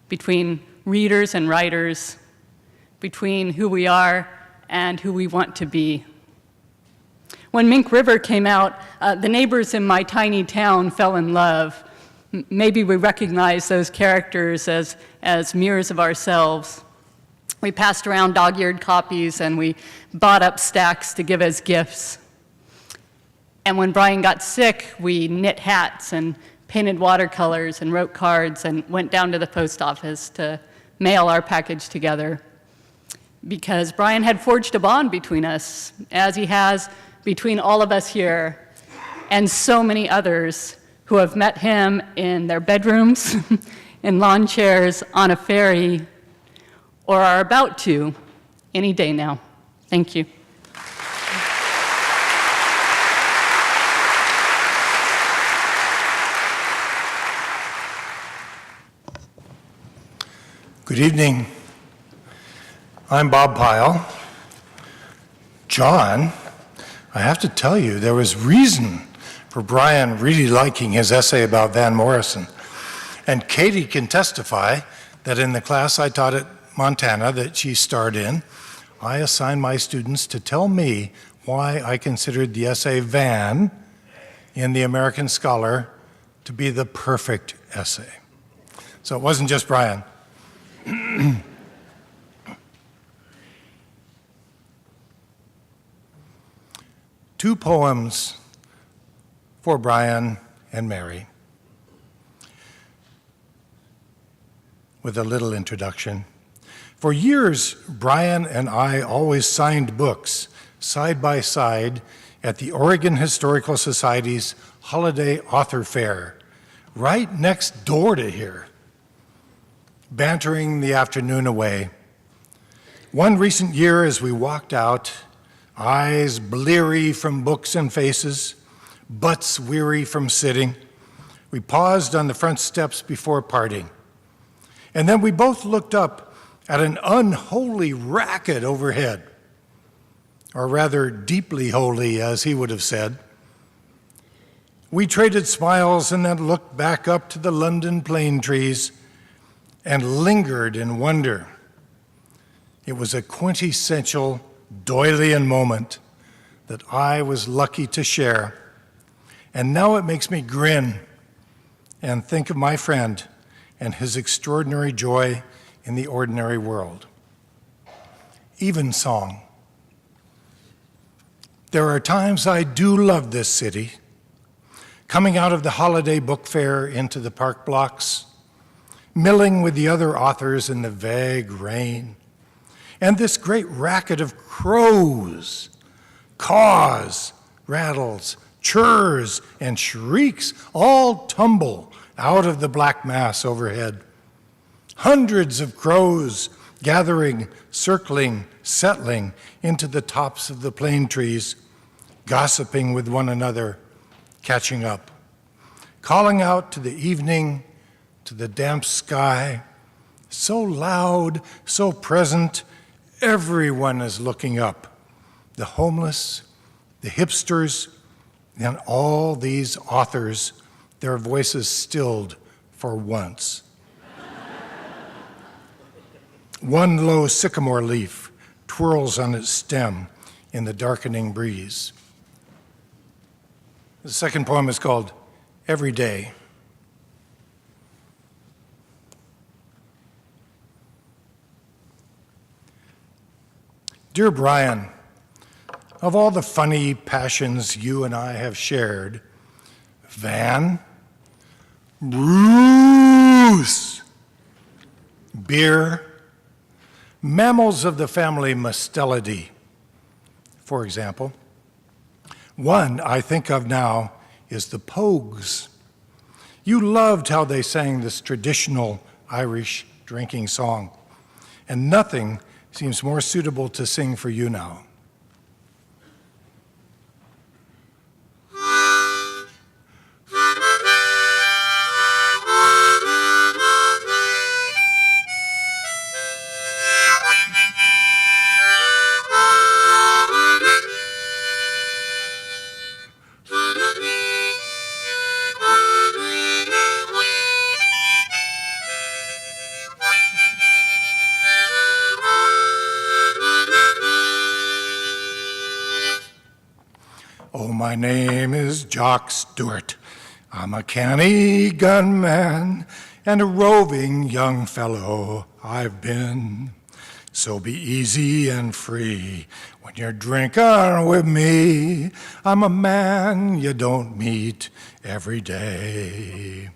between readers and writers, between who we are and who we want to be. When Mink River came out, the neighbors in my tiny town fell in love. Maybe we recognize those characters as mirrors of ourselves. We passed around dog-eared copies and we bought up stacks to give as gifts. And when Brian got sick, we knit hats and painted watercolors and wrote cards and went down to the post office to mail our package together. Because Brian had forged a bond between us, as he has between all of us here and so many others who have met him in their bedrooms, in lawn chairs, on a ferry, or are about to any day now. Thank you. Good evening. I'm Bob Pyle. John, I have to tell you, there was reason for Brian really liking his essay about Van Morrison. And Katie can testify that in the class I taught at Montana that she starred in, I assigned my students to tell me why I considered the essay Van in the American Scholar to be the perfect essay. So it wasn't just Brian. Two poems for Brian and Mary, with a little introduction. For years, Brian and I always signed books side by side at the Oregon Historical Society's Holiday Author Fair, right next door to here, bantering the afternoon away. One recent year, as we walked out, eyes bleary from books and faces, butts weary from sitting, we paused on the front steps before parting. And then we both looked up at an unholy racket overhead. or rather deeply holy, as he would have said. We traded smiles and then looked back up to the London plane trees and lingered in wonder. It was a quintessential Doylean moment that I was lucky to share. And now it makes me grin and think of my friend and his extraordinary joy in the ordinary world. Evensong. There are times I do love this city, coming out of the holiday book fair into the park blocks, milling with the other authors in the vague rain, and this great racket of crows, caws, rattles, churs, and shrieks all tumble out of the black mass overhead. Hundreds of crows gathering, circling, settling into the tops of the plane trees, gossiping with one another, catching up, calling out to the evening, to the damp sky, so loud, so present, everyone is looking up. The homeless, the hipsters, and all these authors, their voices stilled for once. One low sycamore leaf twirls on its stem in the darkening breeze. The second poem is called Every Day. Dear Brian, of all the funny passions you and I have shared, Van, Bruce, beer, mammals of the family Mustelidae, for example. One I think of now is the Pogues. You loved how they sang this traditional Irish drinking song, and nothing seems more suitable to sing for you now. Oh, my name is Jock Stewart. I'm a canny gunman and a roving young fellow I've been. So be easy and free when you're drinking with me. I'm a man you don't meet every day.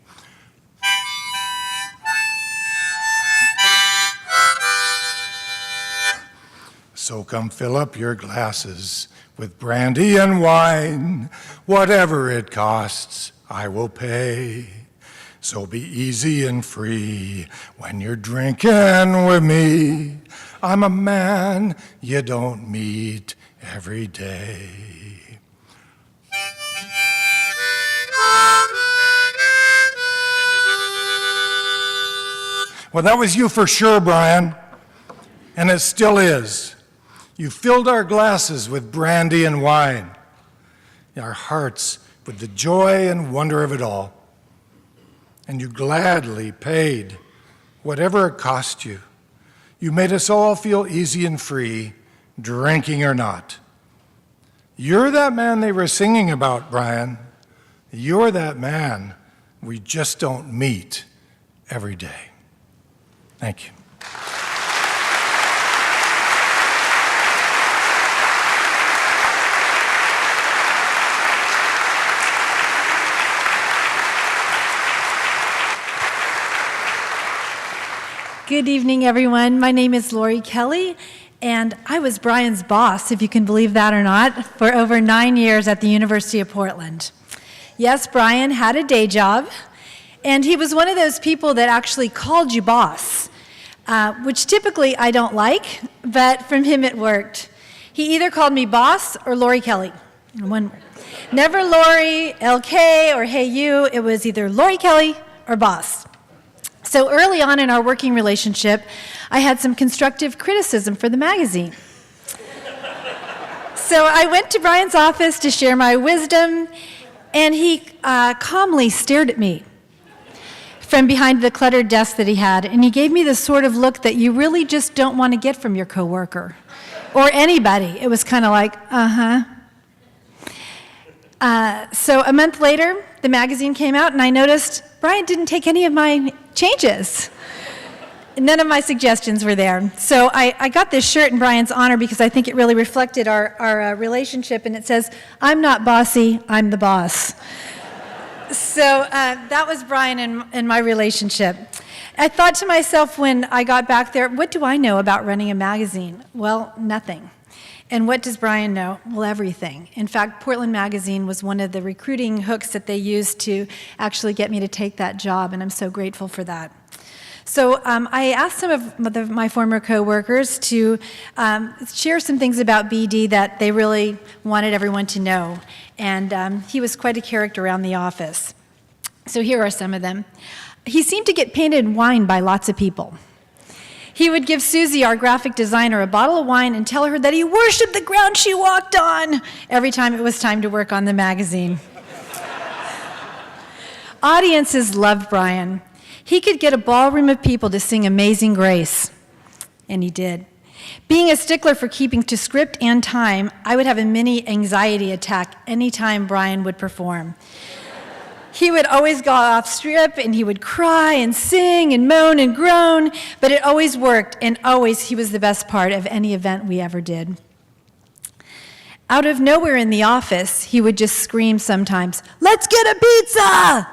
So come fill up your glasses with brandy and wine. Whatever it costs, I will pay. So be easy and free when you're drinking with me. I'm a man you don't meet every day. Well, that was you for sure, Brian, and it still is. You filled our glasses with brandy and wine, our hearts with the joy and wonder of it all. And you gladly paid whatever it cost you. You made us all feel easy and free, drinking or not. You're that man they were singing about, Brian. You're that man we just don't meet every day. Thank you. Good evening, everyone. My name is Lori Kelly, and I was Brian's boss, if you can believe that or not, for over 9 years at the University of Portland. Yes, Brian had a day job, and he was one of those people that actually called you boss, which typically I don't like, but from him it worked. He either called me boss or Lori Kelly. Never Lori, LK, or hey you. It was either Lori Kelly or boss. So early on in our working relationship, I had some constructive criticism for the magazine. So I went to Brian's office to share my wisdom, and he calmly stared at me from behind the cluttered desk that he had, and he gave me the sort of look that you really just don't want to get from your coworker or anybody. It was kind of like, So a month later, the magazine came out, and I noticed Brian didn't take any of my changes. None of my suggestions were there. So I got this shirt in Brian's honor because I think it really reflected our relationship, and it says, "I'm not bossy, I'm the boss." So that was Brian and my relationship. I thought to myself when I got back there, what do I know about running a magazine? Well, nothing. And what does Brian know? Well, everything. In fact, Portland Magazine was one of the recruiting hooks that they used to actually get me to take that job, and I'm so grateful for that. So I asked some of my former coworkers to share some things about BD that they really wanted everyone to know. And he was quite a character around the office. So here are some of them. He seemed to get painted in wine by lots of people. He would give Susie, our graphic designer, a bottle of wine and tell her that he worshiped the ground she walked on every time it was time to work on the magazine. Audiences loved Brian. He could get a ballroom of people to sing Amazing Grace, and he did. Being a stickler for keeping to script and time, I would have a mini anxiety attack any time Brian would perform. He would always go off script, and he would cry and sing and moan and groan, but it always worked, and always he was the best part of any event we ever did. Out of nowhere in the office, he would just scream sometimes, "Let's get a pizza!"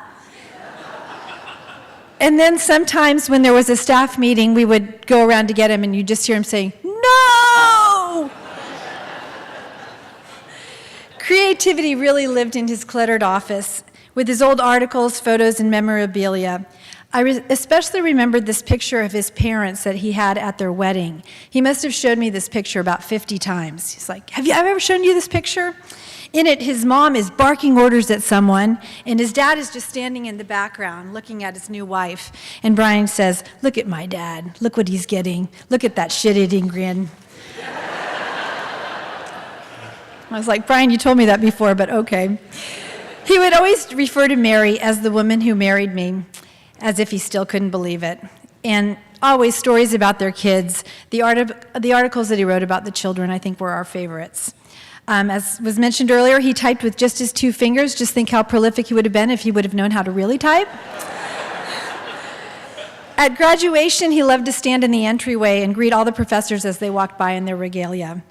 And then sometimes when there was a staff meeting, we would go around to get him, and you'd just hear him saying, "No!" Creativity really lived in his cluttered office, with his old articles, photos, and memorabilia. I especially remembered this picture of his parents that he had at their wedding. He must have showed me this picture about 50 times. He's like, "Have I ever shown you this picture?" In it, his mom is barking orders at someone, and his dad is just standing in the background looking at his new wife. And Brian says, "Look at my dad. Look what he's getting. Look at that shit-eating grin." I was like, "Brian, you told me that before, but okay." He would always refer to Mary as the woman who married me, as if he still couldn't believe it. And always stories about their kids. The articles that he wrote about the children, I think, were our favorites. As was mentioned earlier, he typed with just his 2 fingers. Just think how prolific he would have been if he would have known how to really type. At graduation, he loved to stand in the entryway and greet all the professors as they walked by in their regalia.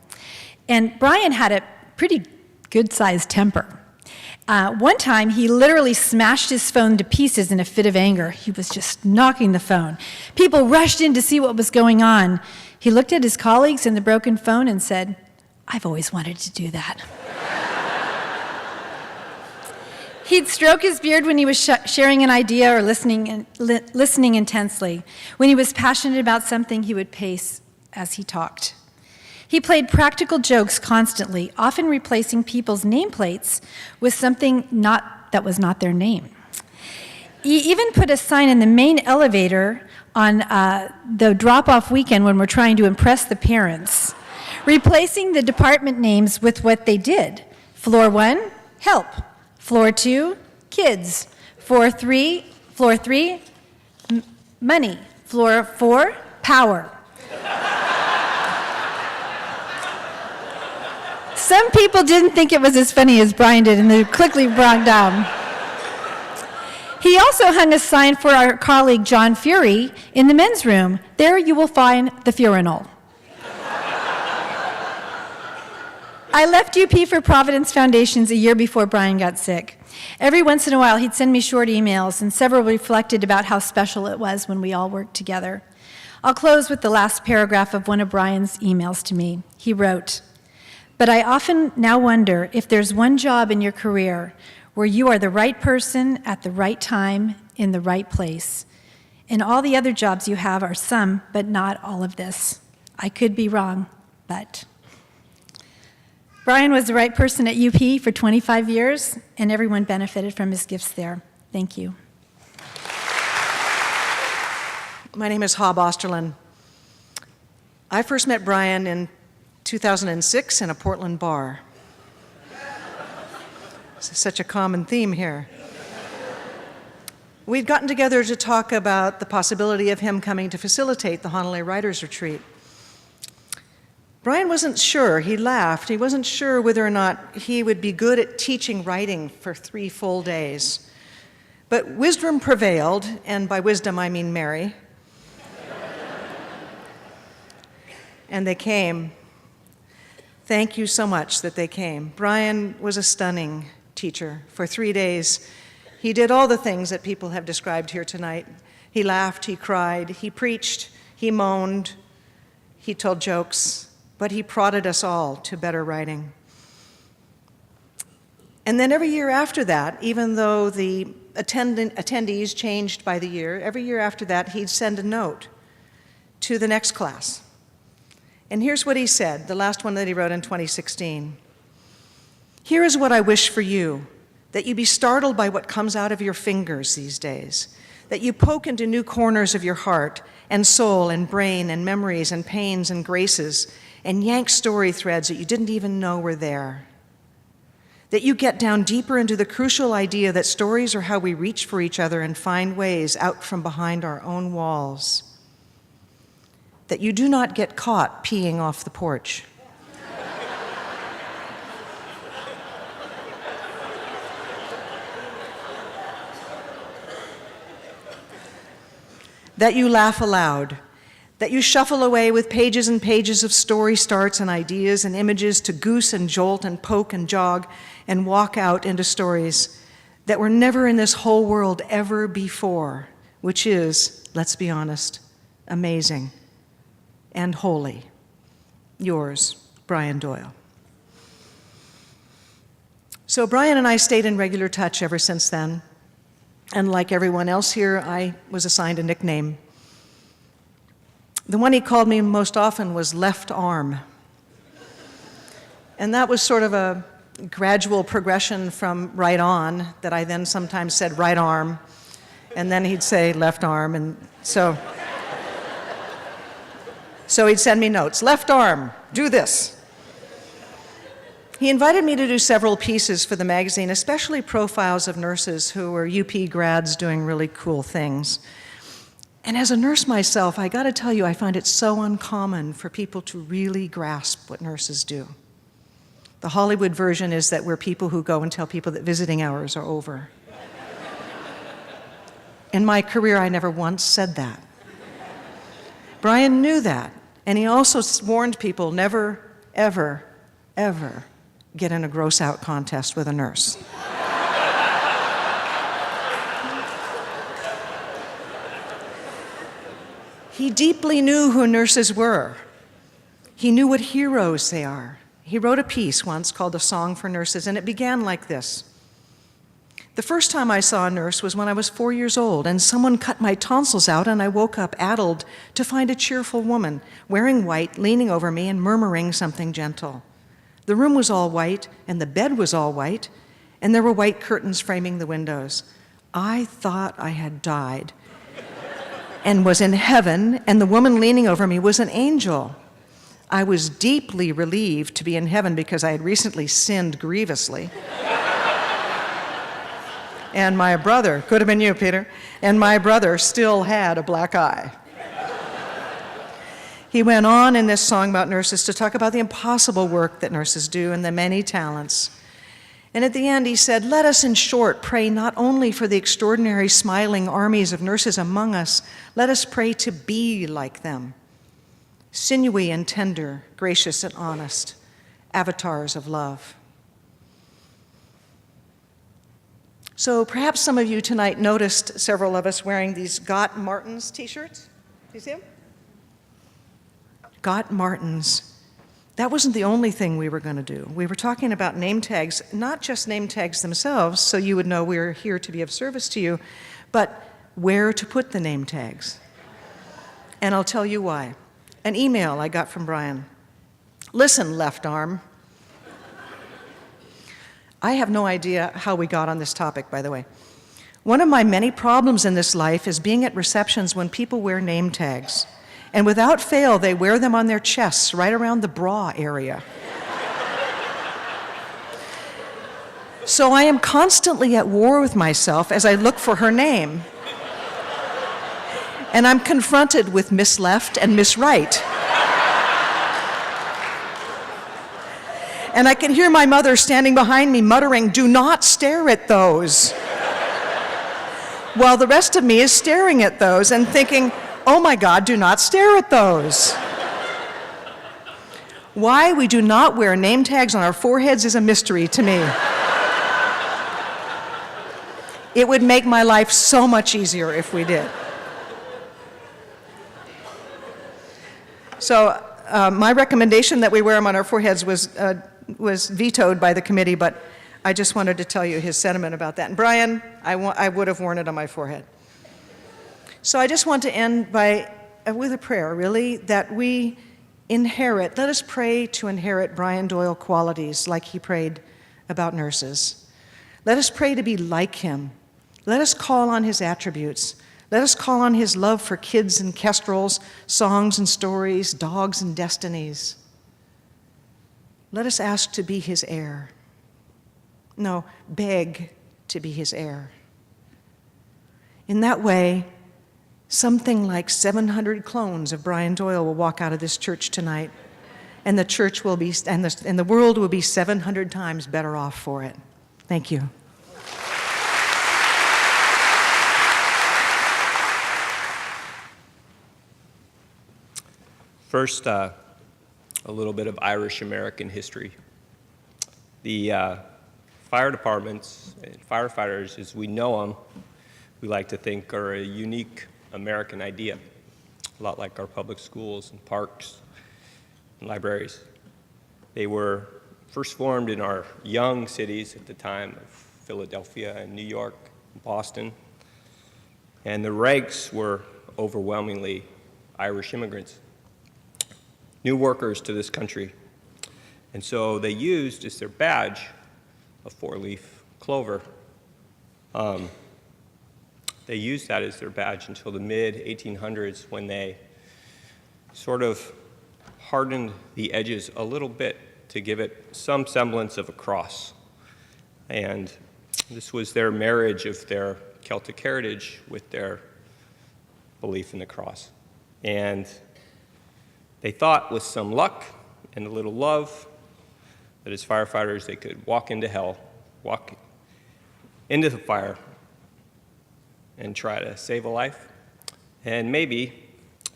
And Brian had a pretty good-sized temper. One time, he literally smashed his phone to pieces in a fit of anger. He was just knocking the phone. People rushed in to see what was going on. He looked at his colleagues in the broken phone and said, "I've always wanted to do that." He'd stroke his beard when he was sharing an idea or listening intensely. When he was passionate about something, he would pace as he talked. He played practical jokes constantly, often replacing people's nameplates with something that was not their name. He even put a sign in the main elevator on the drop-off weekend when we're trying to impress the parents, replacing the department names with what they did. Floor 1, help. Floor 2, kids. Floor 3, money. Floor 4, power. Some people didn't think it was as funny as Brian did, and they quickly brought down. He also hung a sign for our colleague John Fury in the men's room. There you will find the Furinol. I left UP for Providence Foundations a year before Brian got sick. Every once in a while, he'd send me short emails, and several reflected about how special it was when we all worked together. I'll close with the last paragraph of one of Brian's emails to me. He wrote, "But I often now wonder if there's one job in your career where you are the right person at the right time in the right place. And all the other jobs you have are some, but not all of this. I could be wrong, but..." Brian was the right person at UP for 25 years, and everyone benefited from his gifts there. Thank you. My name is Hob Osterlin. I first met Brian in 2006 in a Portland bar. Such a common theme here. We'd gotten together to talk about the possibility of him coming to facilitate the Honolulu Writers Retreat. Brian wasn't sure. He laughed. He wasn't sure whether or not he would be good at teaching writing for 3 full days. But wisdom prevailed, and by wisdom I mean Mary. And they came. Thank you so much that they came. Brian was a stunning teacher. For 3 days, he did all the things that people have described here tonight. He laughed, he cried, he preached, he moaned, he told jokes, but he prodded us all to better writing. And then every year after that, even though the attendees changed by the year, every year after that, he'd send a note to the next class. And here's what he said, the last one that he wrote in 2016. Here is what I wish for you, that you be startled by what comes out of your fingers these days, that you poke into new corners of your heart and soul and brain and memories and pains and graces and yank story threads that you didn't even know were there. That you get down deeper into the crucial idea that stories are how we reach for each other and find ways out from behind our own walls. That you do not get caught peeing off the porch. That you laugh aloud, that you shuffle away with pages and pages of story starts and ideas and images to goose and jolt and poke and jog and walk out into stories that were never in this whole world ever before, which is, let's be honest, amazing and holy. Yours, Brian Doyle. So Brian and I stayed in regular touch ever since then. And like everyone else here, I was assigned a nickname. The one he called me most often was Left Arm. And that was sort of a gradual progression from right on, that I then sometimes said right arm, and then he'd say left arm, and so he'd send me notes. Left arm, do this. He invited me to do several pieces for the magazine, especially profiles of nurses who were UP grads doing really cool things. And as a nurse myself, I gotta tell you, I find it so uncommon for people to really grasp what nurses do. The Hollywood version is that we're people who go and tell people that visiting hours are over. In my career, I never once said that. Brian knew that, and he also warned people never, ever, ever get in a gross out contest with a nurse. He deeply knew who nurses were. He knew what heroes they are. He wrote a piece once called A Song for Nurses, and it began like this. The first time I saw a nurse was when I was 4 years old, and someone cut my tonsils out, and I woke up addled to find a cheerful woman, wearing white, leaning over me and murmuring something gentle. The room was all white, and the bed was all white, and there were white curtains framing the windows. I thought I had died and was in heaven, and the woman leaning over me was an angel. I was deeply relieved to be in heaven because I had recently sinned grievously. And my brother, could have been you, Peter, and my brother still had a black eye. He went on in this song about nurses to talk about the impossible work that nurses do and the many talents. And at the end, he said, let us in short pray not only for the extraordinary smiling armies of nurses among us, let us pray to be like them. Sinewy and tender, gracious and honest, avatars of love. So perhaps some of you tonight noticed several of us wearing these Got Martens t-shirts. Do you see them? Got Martens. That wasn't the only thing we were going to do. We were talking about name tags, not just name tags themselves, so you would know we're here to be of service to you, but where to put the name tags. And I'll tell you why. An email I got from Brian. Listen, left arm. I have no idea how we got on this topic, by the way. One of my many problems in this life is being at receptions when people wear name tags. And without fail, they wear them on their chests, right around the bra area. So I am constantly at war with myself as I look for her name. And I'm confronted with Miss Left and Miss Right. And I can hear my mother standing behind me muttering, "Do not stare at those." While the rest of me is staring at those and thinking, "Oh my God, do not stare at those." Why we do not wear name tags on our foreheads is a mystery to me. It would make my life so much easier if we did. So my recommendation that we wear them on our foreheads was vetoed by the committee, but I just wanted to tell you his sentiment about that. And Brian, I would have worn it on my forehead. So I just want to end with a prayer, really, that we inherit, let us pray to inherit Brian Doyle qualities like he prayed about nurses. Let us pray to be like him. Let us call on his attributes. Let us call on his love for kids and kestrels, songs and stories, dogs and destinies. Let us ask to be his heir. No, beg to be his heir. In that way, something like 700 clones of Brian Doyle will walk out of this church tonight, and the church will be, and the world will be 700 times better off for it. Thank you. First, a little bit of Irish American history. The fire departments and firefighters, as we know them, we like to think are a unique American idea, a lot like our public schools and parks and libraries. They were first formed in our young cities at the time of Philadelphia and New York and Boston, and the ranks were overwhelmingly Irish immigrants, new workers to this country. And so they used as their badge a four-leaf clover. They used that as their badge until the mid-1800s when they sort of hardened the edges a little bit to give it some semblance of a cross. And this was their marriage of their Celtic heritage with their belief in the cross. And they thought with some luck and a little love that as firefighters they could walk into hell, walk into the fire, and try to save a life. And maybe,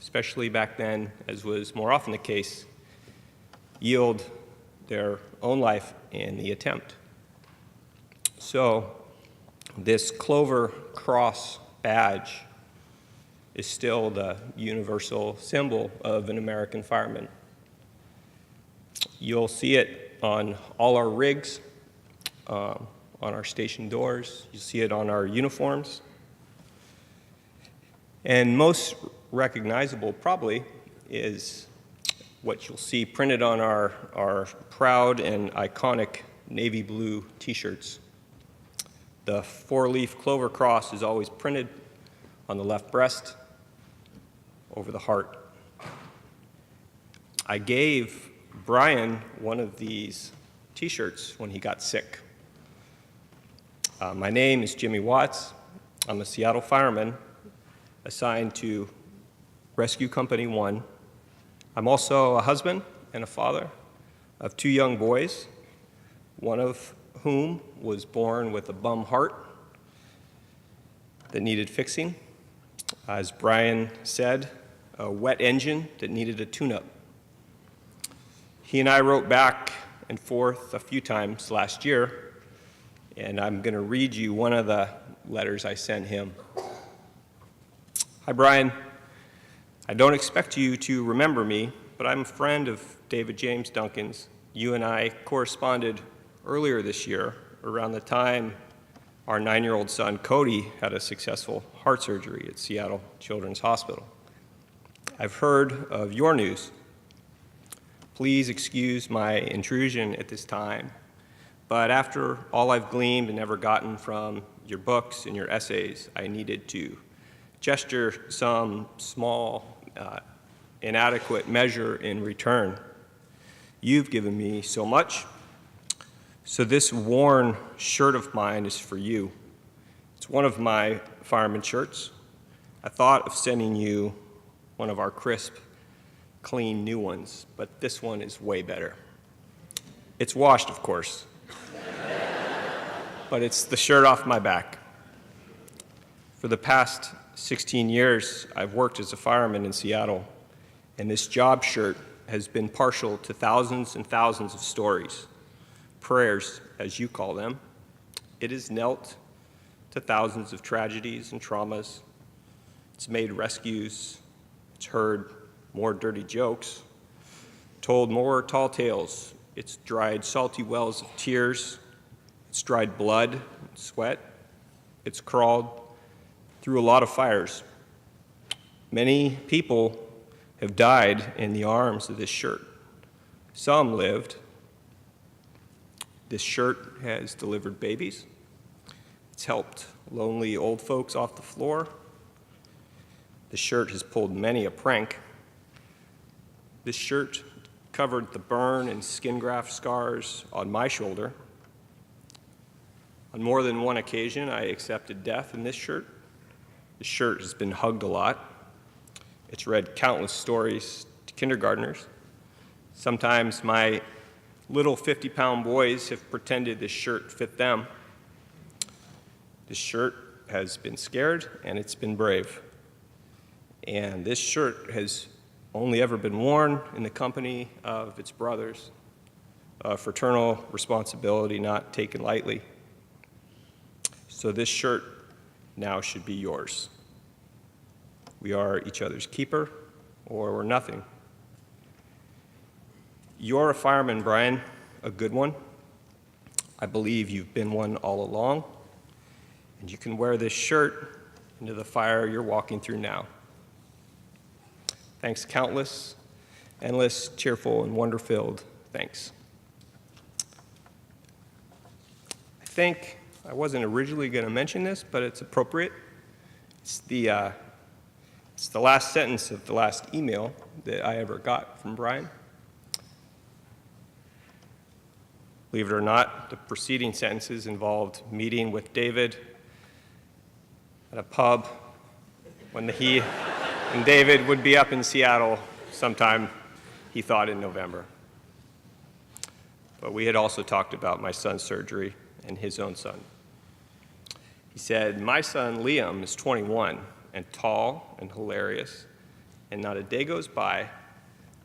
especially back then, as was more often the case, yield their own life in the attempt. So this clover cross badge is still the universal symbol of an American fireman. You'll see it on all our rigs, on our station doors. You'll see it on our uniforms. And most recognizable probably is what you'll see printed on our proud and iconic navy blue t-shirts. The four-leaf clover cross is always printed on the left breast over the heart. I gave Brian one of these t-shirts when he got sick. My name is Jimmy Watts. I'm a Seattle fireman assigned to Rescue Company 1. I'm also a husband and a father of two young boys, one of whom was born with a bum heart that needed fixing. As Brian said, a wet engine that needed a tune-up. He and I wrote back and forth a few times last year, and I'm going to read you one of the letters I sent him. Hi, Brian. I don't expect you to remember me, but I'm a friend of David James Duncan's. You and I corresponded earlier this year around the time our 9-year-old son, Cody, had a successful heart surgery at Seattle Children's Hospital. I've heard of your news. Please excuse my intrusion at this time, but after all I've gleaned and ever gotten from your books and your essays, I needed to gesture some small inadequate measure in return. You've given me so much, so this worn shirt of mine is for you. It's one of my fireman shirts. I thought of sending you one of our crisp, clean new ones, but this one is way better. It's washed, of course, but it's the shirt off my back. For the past 16 years, I've worked as a fireman in Seattle, and this job shirt has been partial to thousands and thousands of stories, prayers, as you call them. It has knelt to thousands of tragedies and traumas. It's made rescues. It's heard more dirty jokes, told more tall tales. It's dried salty wells of tears. It's dried blood and sweat. It's crawled through a lot of fires. Many people have died in the arms of this shirt. Some lived. This shirt has delivered babies. It's helped lonely old folks off the floor. The shirt has pulled many a prank. This shirt covered the burn and skin graft scars on my shoulder. On more than one occasion, I accepted death in this shirt. The shirt has been hugged a lot. It's read countless stories to kindergartners. Sometimes my little 50-pound boys have pretended this shirt fit them. This shirt has been scared, and it's been brave. And this shirt has only ever been worn in the company of its brothers, a fraternal responsibility not taken lightly. So this shirt now should be yours. We are each other's keeper, or we're nothing. You're a fireman, Brian, a good one. I believe you've been one all along, and you can wear this shirt into the fire you're walking through now. Thanks, countless, endless, cheerful, and wonder-filled thanks. I think I wasn't originally going to mention this, but it's appropriate. It's the last sentence of the last email that I ever got from Brian. Believe it or not, the preceding sentences involved meeting with David at a pub when he and David would be up in Seattle sometime, he thought, in November. But we had also talked about my son's surgery and his own son. He said, "My son Liam is 21 and tall and hilarious, and not a day goes by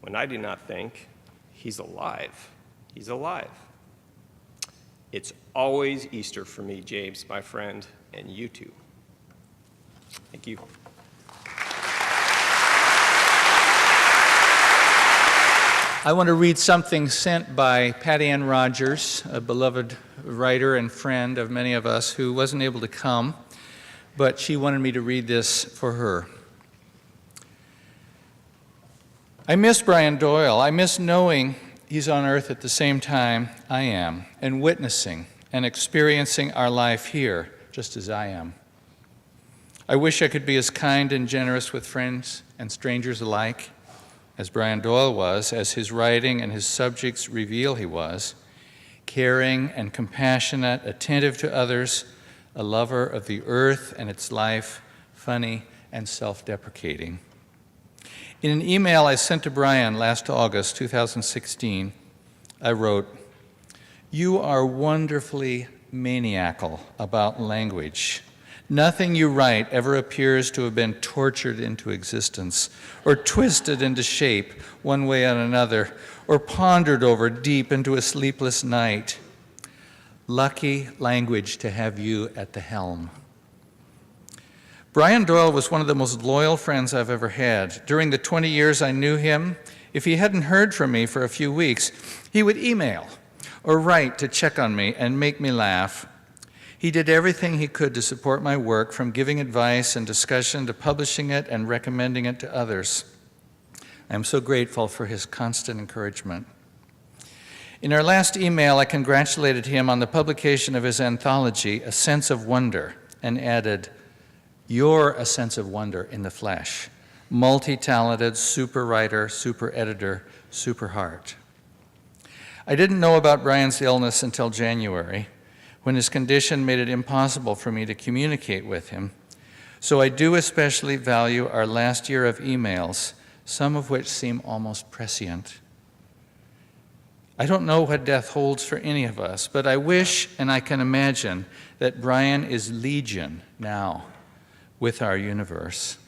when I do not think he's alive. He's alive." It's always Easter for me, James, my friend, and you too. Thank you. I want to read something sent by Patty Ann Rogers, a beloved writer and friend of many of us who wasn't able to come, but she wanted me to read this for her. I miss Brian Doyle. I miss knowing he's on earth at the same time I am, and witnessing and experiencing our life here, just as I am. I wish I could be as kind and generous with friends and strangers alike as Brian Doyle was, as his writing and his subjects reveal he was, caring and compassionate, attentive to others, a lover of the earth and its life, funny and self-deprecating. In an email I sent to Brian last August 2016, I wrote, "You are wonderfully maniacal about language. Nothing you write ever appears to have been tortured into existence or twisted into shape one way or another or pondered over deep into a sleepless night. Lucky language to have you at the helm." Brian Doyle was one of the most loyal friends I've ever had. During the 20 years I knew him, if he hadn't heard from me for a few weeks, he would email or write to check on me and make me laugh. He did everything he could to support my work, from giving advice and discussion to publishing it and recommending it to others. I am so grateful for his constant encouragement. In our last email, I congratulated him on the publication of his anthology, A Sense of Wonder, and added, "You're a sense of wonder in the flesh. multi-talented, super writer, super editor, super heart. I didn't know about Brian's illness until January, when his condition made it impossible for me to communicate with him. So I do especially value our last year of emails, some of which seem almost prescient. I don't know what death holds for any of us, but I wish and I can imagine that Brian is legion now with our universe.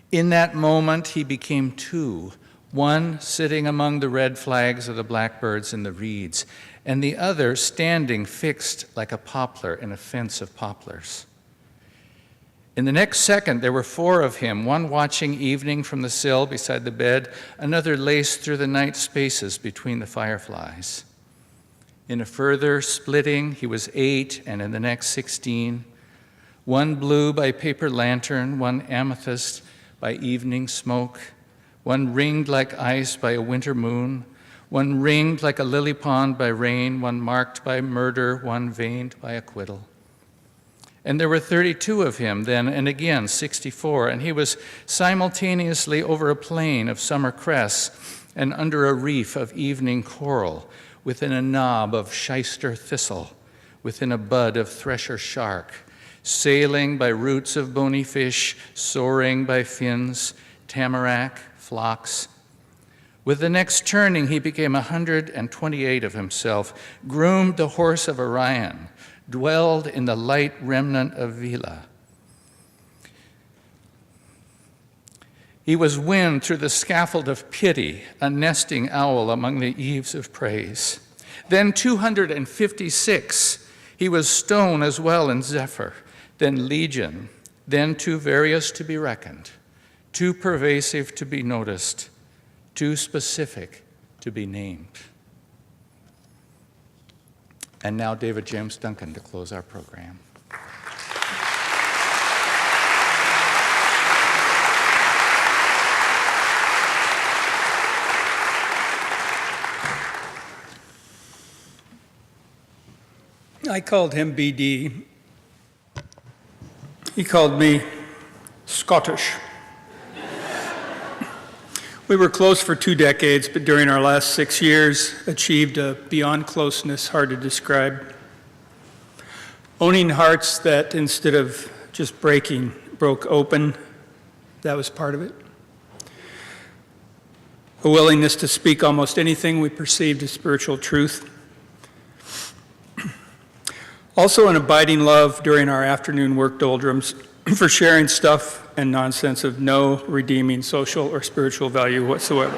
In that moment, he became two, one sitting among the red flags of the blackbirds in the reeds, and the other standing fixed like a poplar in a fence of poplars. In the next second, there were four of him, one watching evening from the sill beside the bed, another laced through the night spaces between the fireflies. In a further splitting, he was 8, and in the next 16, one blue by paper lantern, one amethyst by evening smoke, one ringed like ice by a winter moon, one ringed like a lily pond by rain, one marked by murder, one veined by acquittal. And there were 32 of him then, and again 64, and he was simultaneously over a plain of summer cress and under a reef of evening coral, within a knob of shyster thistle, within a bud of thresher shark, sailing by roots of bony fish, soaring by fins, tamarack, phlox. With the next turning, he became 128 of himself, groomed the horse of Orion, dwelled in the light remnant of Vila. He was wind through the scaffold of pity, a nesting owl among the eaves of praise. Then 256, he was stone as well in Zephyr, then legion, then too various to be reckoned, too pervasive to be noticed, too specific to be named. And now David James Duncan to close our program. I called him BD. He called me Scottish. We were close for 2 decades, but during our last 6 years, achieved a beyond closeness hard to describe. Owning hearts that, instead of just breaking, broke open, that was part of it. A willingness to speak almost anything we perceived as spiritual truth. Also an abiding love during our afternoon work doldrums for sharing stuff and nonsense of no redeeming social or spiritual value whatsoever.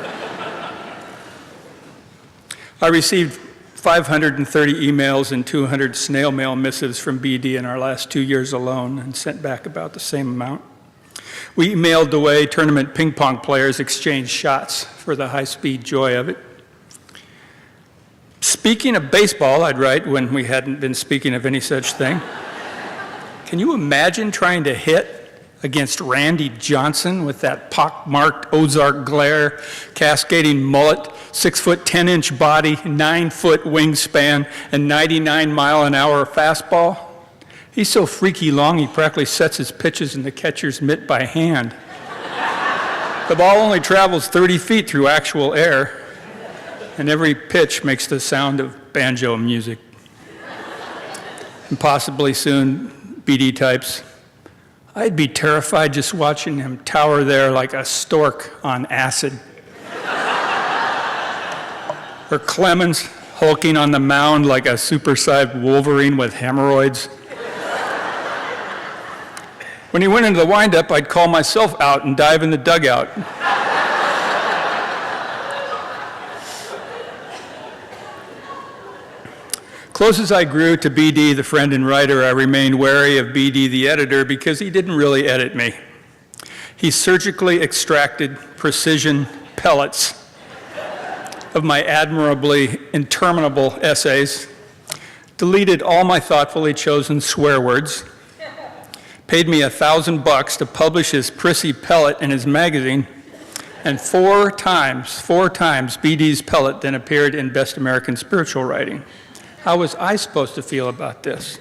I received 530 emails and 200 snail mail missives from BD in our last 2 years alone, and sent back about the same amount. We emailed the way tournament ping pong players exchange shots for the high-speed joy of it. Speaking of baseball, I'd write when we hadn't been speaking of any such thing. Can you imagine trying to hit against Randy Johnson with that pock-marked Ozark glare, cascading mullet, 6-foot 10-inch body, 9-foot wingspan, and 99-mile-an-hour fastball? He's so freaky long he practically sets his pitches in the catcher's mitt by hand. The ball only travels 30 feet through actual air, and every pitch makes the sound of banjo music. And possibly soon, BD types, I'd be terrified just watching him tower there like a stork on acid. Or Clemens hulking on the mound like a supersized Wolverine with hemorrhoids. When he went into the windup, I'd call myself out and dive in the dugout. Close as I grew to BD, the friend and writer, I remained wary of BD, the editor, because he didn't really edit me. He surgically extracted precision pellets of my admirably interminable essays, deleted all my thoughtfully chosen swear words, paid me $1,000 to publish his prissy pellet in his magazine, and four times, BD's pellet then appeared in Best American Spiritual Writing. How was I supposed to feel about this?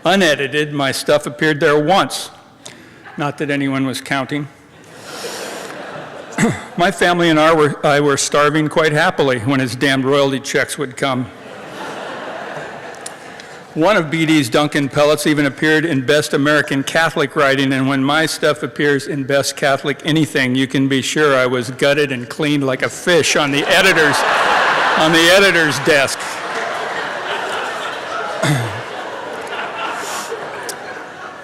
Unedited, my stuff appeared there once, Not that anyone was counting. My family and I were starving quite happily when his damned royalty checks would come. One of BD's Duncan pellets even appeared in Best American Catholic Writing, and when my stuff appears in Best Catholic Anything, you can be sure I was gutted and cleaned like a fish on the editor's desk.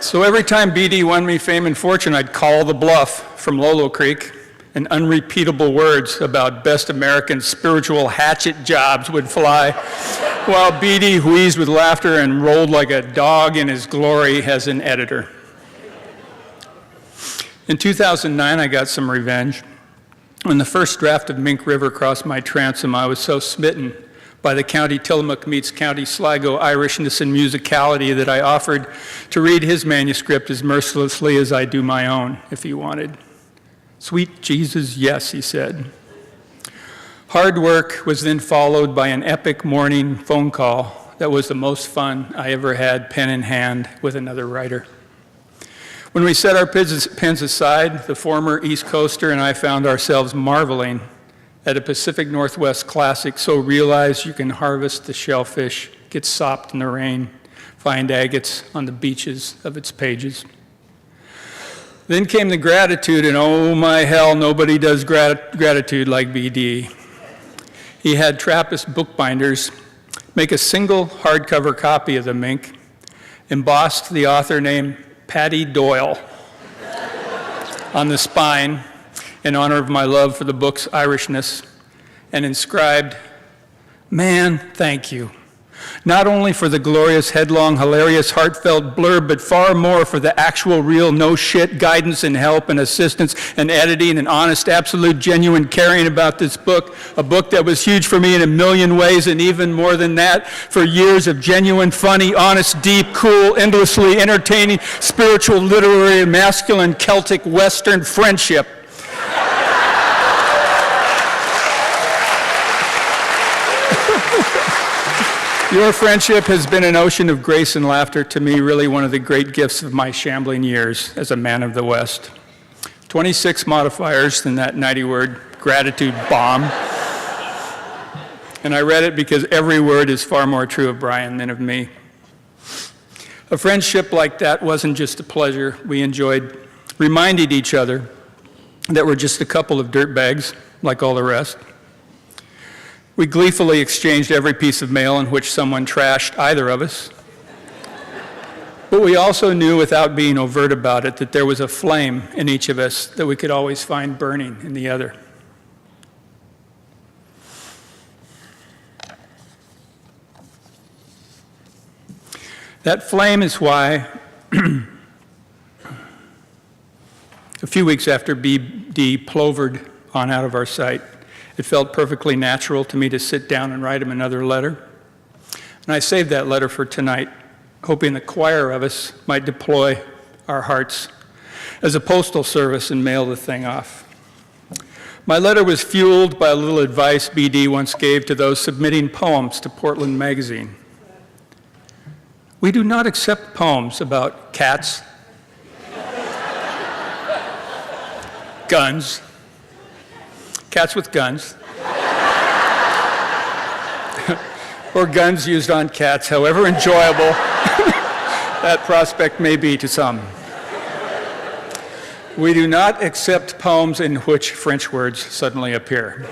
So every time BD won me fame and fortune, I'd call the bluff from Lolo Creek, and unrepeatable words about Best American spiritual hatchet jobs would fly, while BD wheezed with laughter and rolled like a dog in his glory as an editor. In 2009, I got some revenge. When the first draft of Mink River crossed my transom, I was so smitten by the County Tillamook meets County Sligo Irishness and musicality that I offered to read his manuscript as mercilessly as I do my own, if he wanted. Sweet Jesus, yes, he said. Hard work was then followed by an epic morning phone call that was the most fun I ever had pen in hand with another writer. When we set our pens aside, the former East Coaster and I found ourselves marveling at a Pacific Northwest classic so realized you can harvest the shellfish, get sopped in the rain, find agates on the beaches of its pages. Then came the gratitude, and oh my hell, nobody does gratitude like BD. He had Trappist bookbinders make a single hardcover copy of the Mink, embossed the author name Patty Doyle on the spine in honor of my love for the book's Irishness, and inscribed, "Man, thank you. Not only for the glorious, headlong, hilarious, heartfelt blurb, but far more for the actual, real, no-shit guidance and help and assistance and editing and honest, absolute, genuine caring about this book, a book that was huge for me in a million ways, and even more than that, for years of genuine, funny, honest, deep, cool, endlessly entertaining, spiritual, literary, masculine, Celtic, Western friendship." Your friendship has been an ocean of grace and laughter to me, really one of the great gifts of my shambling years as a man of the West. 26 modifiers in that 90-word gratitude bomb. And I read it because every word is far more true of Brian than of me. A friendship like that wasn't just a pleasure. We enjoyed, reminded each other that we're just a couple of dirtbags like all the rest. We gleefully exchanged every piece of mail in which someone trashed either of us. But we also knew, without being overt about it, that there was a flame in each of us that we could always find burning in the other. That flame is why, a few weeks after BD plovered on out of our sight, it felt perfectly natural to me to sit down and write him another letter. And I saved that letter for tonight, hoping the choir of us might deploy our hearts as a postal service and mail the thing off. My letter was fueled by a little advice BD once gave to those submitting poems to Portland Magazine. We do not accept poems about cats, guns, cats with guns, or guns used on cats, however enjoyable that prospect may be to some. We do not accept poems in which French words suddenly appear,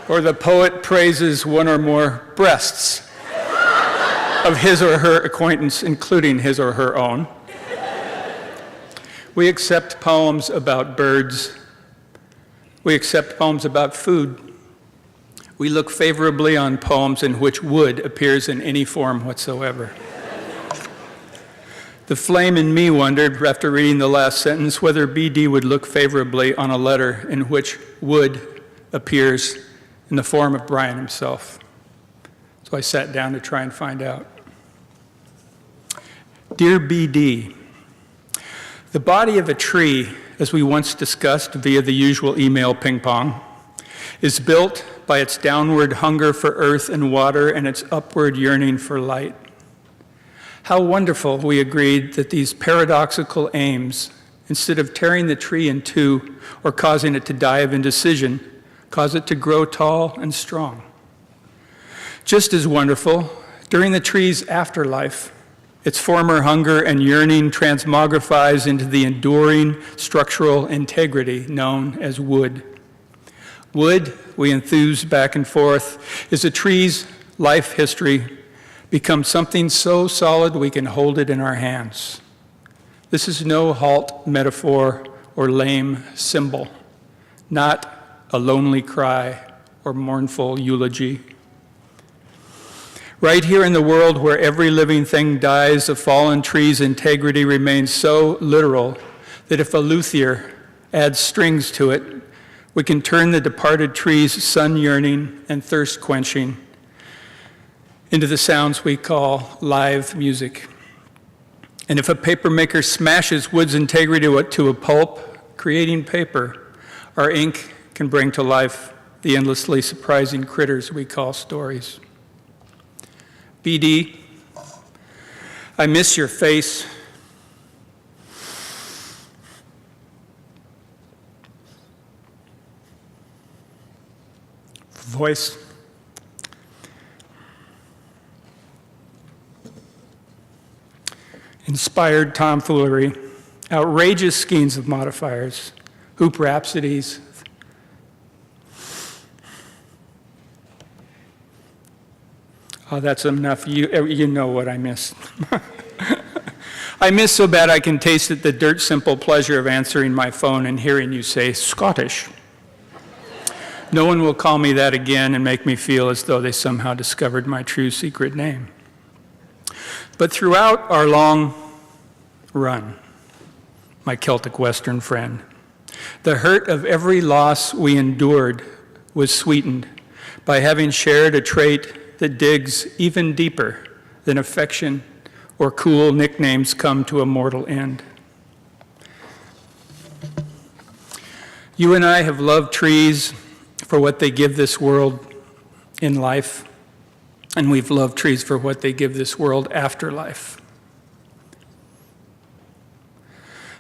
or the poet praises one or more breasts of his or her acquaintance, including his or her own. We accept poems about birds. We accept poems about food. We look favorably on poems in which wood appears in any form whatsoever. The flame in me wondered, after reading the last sentence, whether BD would look favorably on a letter in which wood appears in the form of Brian himself. So I sat down to try and find out. Dear BD, the body of a tree, as we once discussed via the usual email ping pong, is built by its downward hunger for earth and water and its upward yearning for light. How wonderful, we agreed, that these paradoxical aims, instead of tearing the tree in two or causing it to die of indecision, cause it to grow tall and strong. Just as wonderful, during the tree's afterlife, its former hunger and yearning transmogrifies into the enduring structural integrity known as wood. Wood, we enthuse back and forth, is a tree's life history become something so solid we can hold it in our hands. This is no halt metaphor or lame symbol, not a lonely cry or mournful eulogy. Right here in the world where every living thing dies, a fallen tree's integrity remains so literal that if a luthier adds strings to it, we can turn the departed tree's sun yearning and thirst quenching into the sounds we call live music. And if a papermaker smashes wood's integrity to a pulp, creating paper, our ink can bring to life the endlessly surprising critters we call stories. BD, I miss your face. Voice. Inspired tomfoolery, outrageous skeins of modifiers, hoop rhapsodies. Oh, that's enough. You know what I miss. I miss so bad I can taste it the dirt simple pleasure of answering my phone and hearing you say Scottish. No one will call me that again and make me feel as though they somehow discovered my true secret name. But throughout our long run, my Celtic Western friend, the hurt of every loss we endured was sweetened by having shared a trait that digs even deeper than affection or cool nicknames come to a mortal end. You and I have loved trees for what they give this world in life, and we've loved trees for what they give this world after life.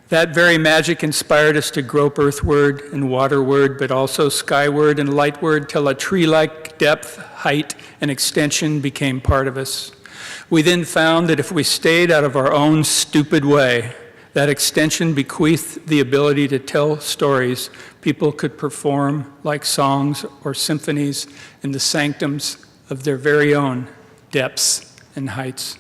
That very magic inspired us to grope earthward and waterward, but also skyward and lightward, till a tree-like depth, height, and extension became part of us. We then found that if we stayed out of our own stupid way, that extension bequeathed the ability to tell stories people could perform like songs or symphonies in the sanctums of their very own depths and heights.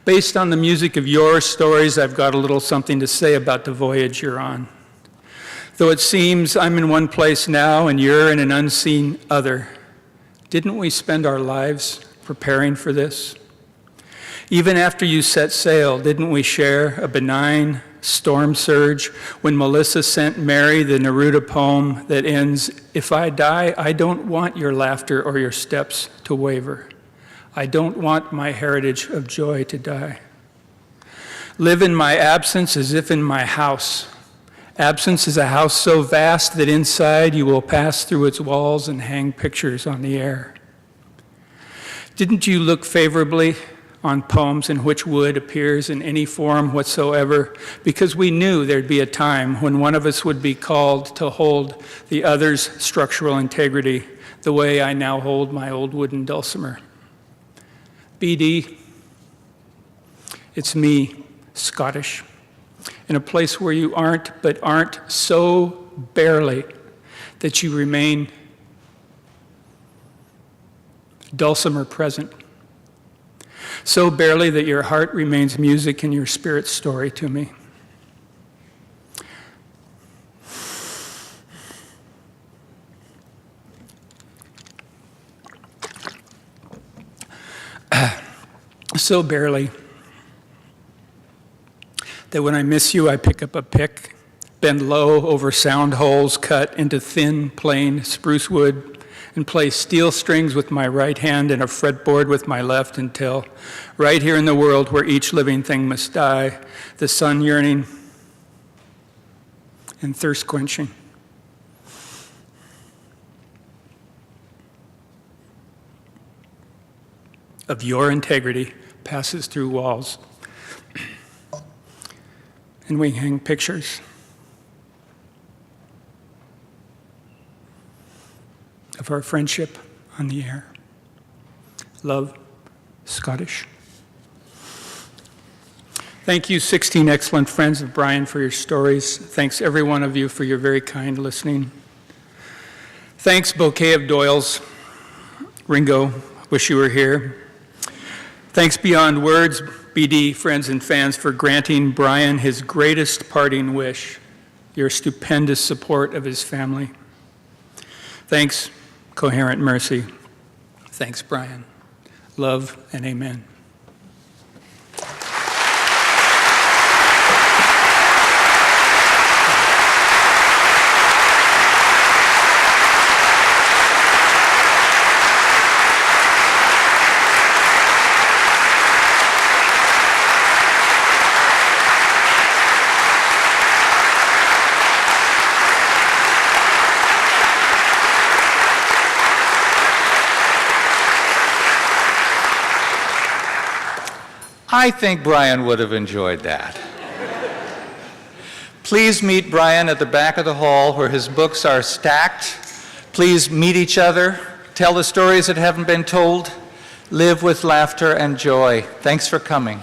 Based on the music of your stories, I've got a little something to say about the voyage you're on. Though it seems I'm in one place now and you're in an unseen other, didn't we spend our lives preparing for this? Even after you set sail, didn't we share a benign storm surge when Melissa sent Mary the Neruda poem that ends, "If I die, I don't want your laughter or your steps to waver. I don't want my heritage of joy to die. Live in my absence as if in my house. Absence is a house so vast that inside you will pass through its walls and hang pictures on the air." Didn't you look favorably on poems in which wood appears in any form whatsoever, because we knew there'd be a time when one of us would be called to hold the other's structural integrity the way I now hold my old wooden dulcimer? BD, it's me, Scottish, in a place where you aren't, but aren't so barely that you remain dulcimer present. So barely that your heart remains music and your spirit story to me. So barely that when I miss you, I pick up a pick, bend low over sound holes cut into thin, plain spruce wood, and play steel strings with my right hand and a fretboard with my left until, right here in the world where each living thing must die, the sun yearning and thirst quenching. Of your integrity passes through walls. And we hang pictures of our friendship on the air. Love, Scottish. Thank you, 16 excellent friends of Brian, for your stories. Thanks, every one of you, for your very kind listening. Thanks, Bouquet of Doyles. Ringo, wish you were here. Thanks beyond words, BD, friends and fans, for granting Brian his greatest parting wish, your stupendous support of his family. Thanks, Coherent Mercy. Thanks, Brian. Love and amen. I think Brian would have enjoyed that. Please meet Brian at the back of the hall where his books are stacked. Please meet each other, tell the stories that haven't been told, live with laughter and joy. Thanks for coming.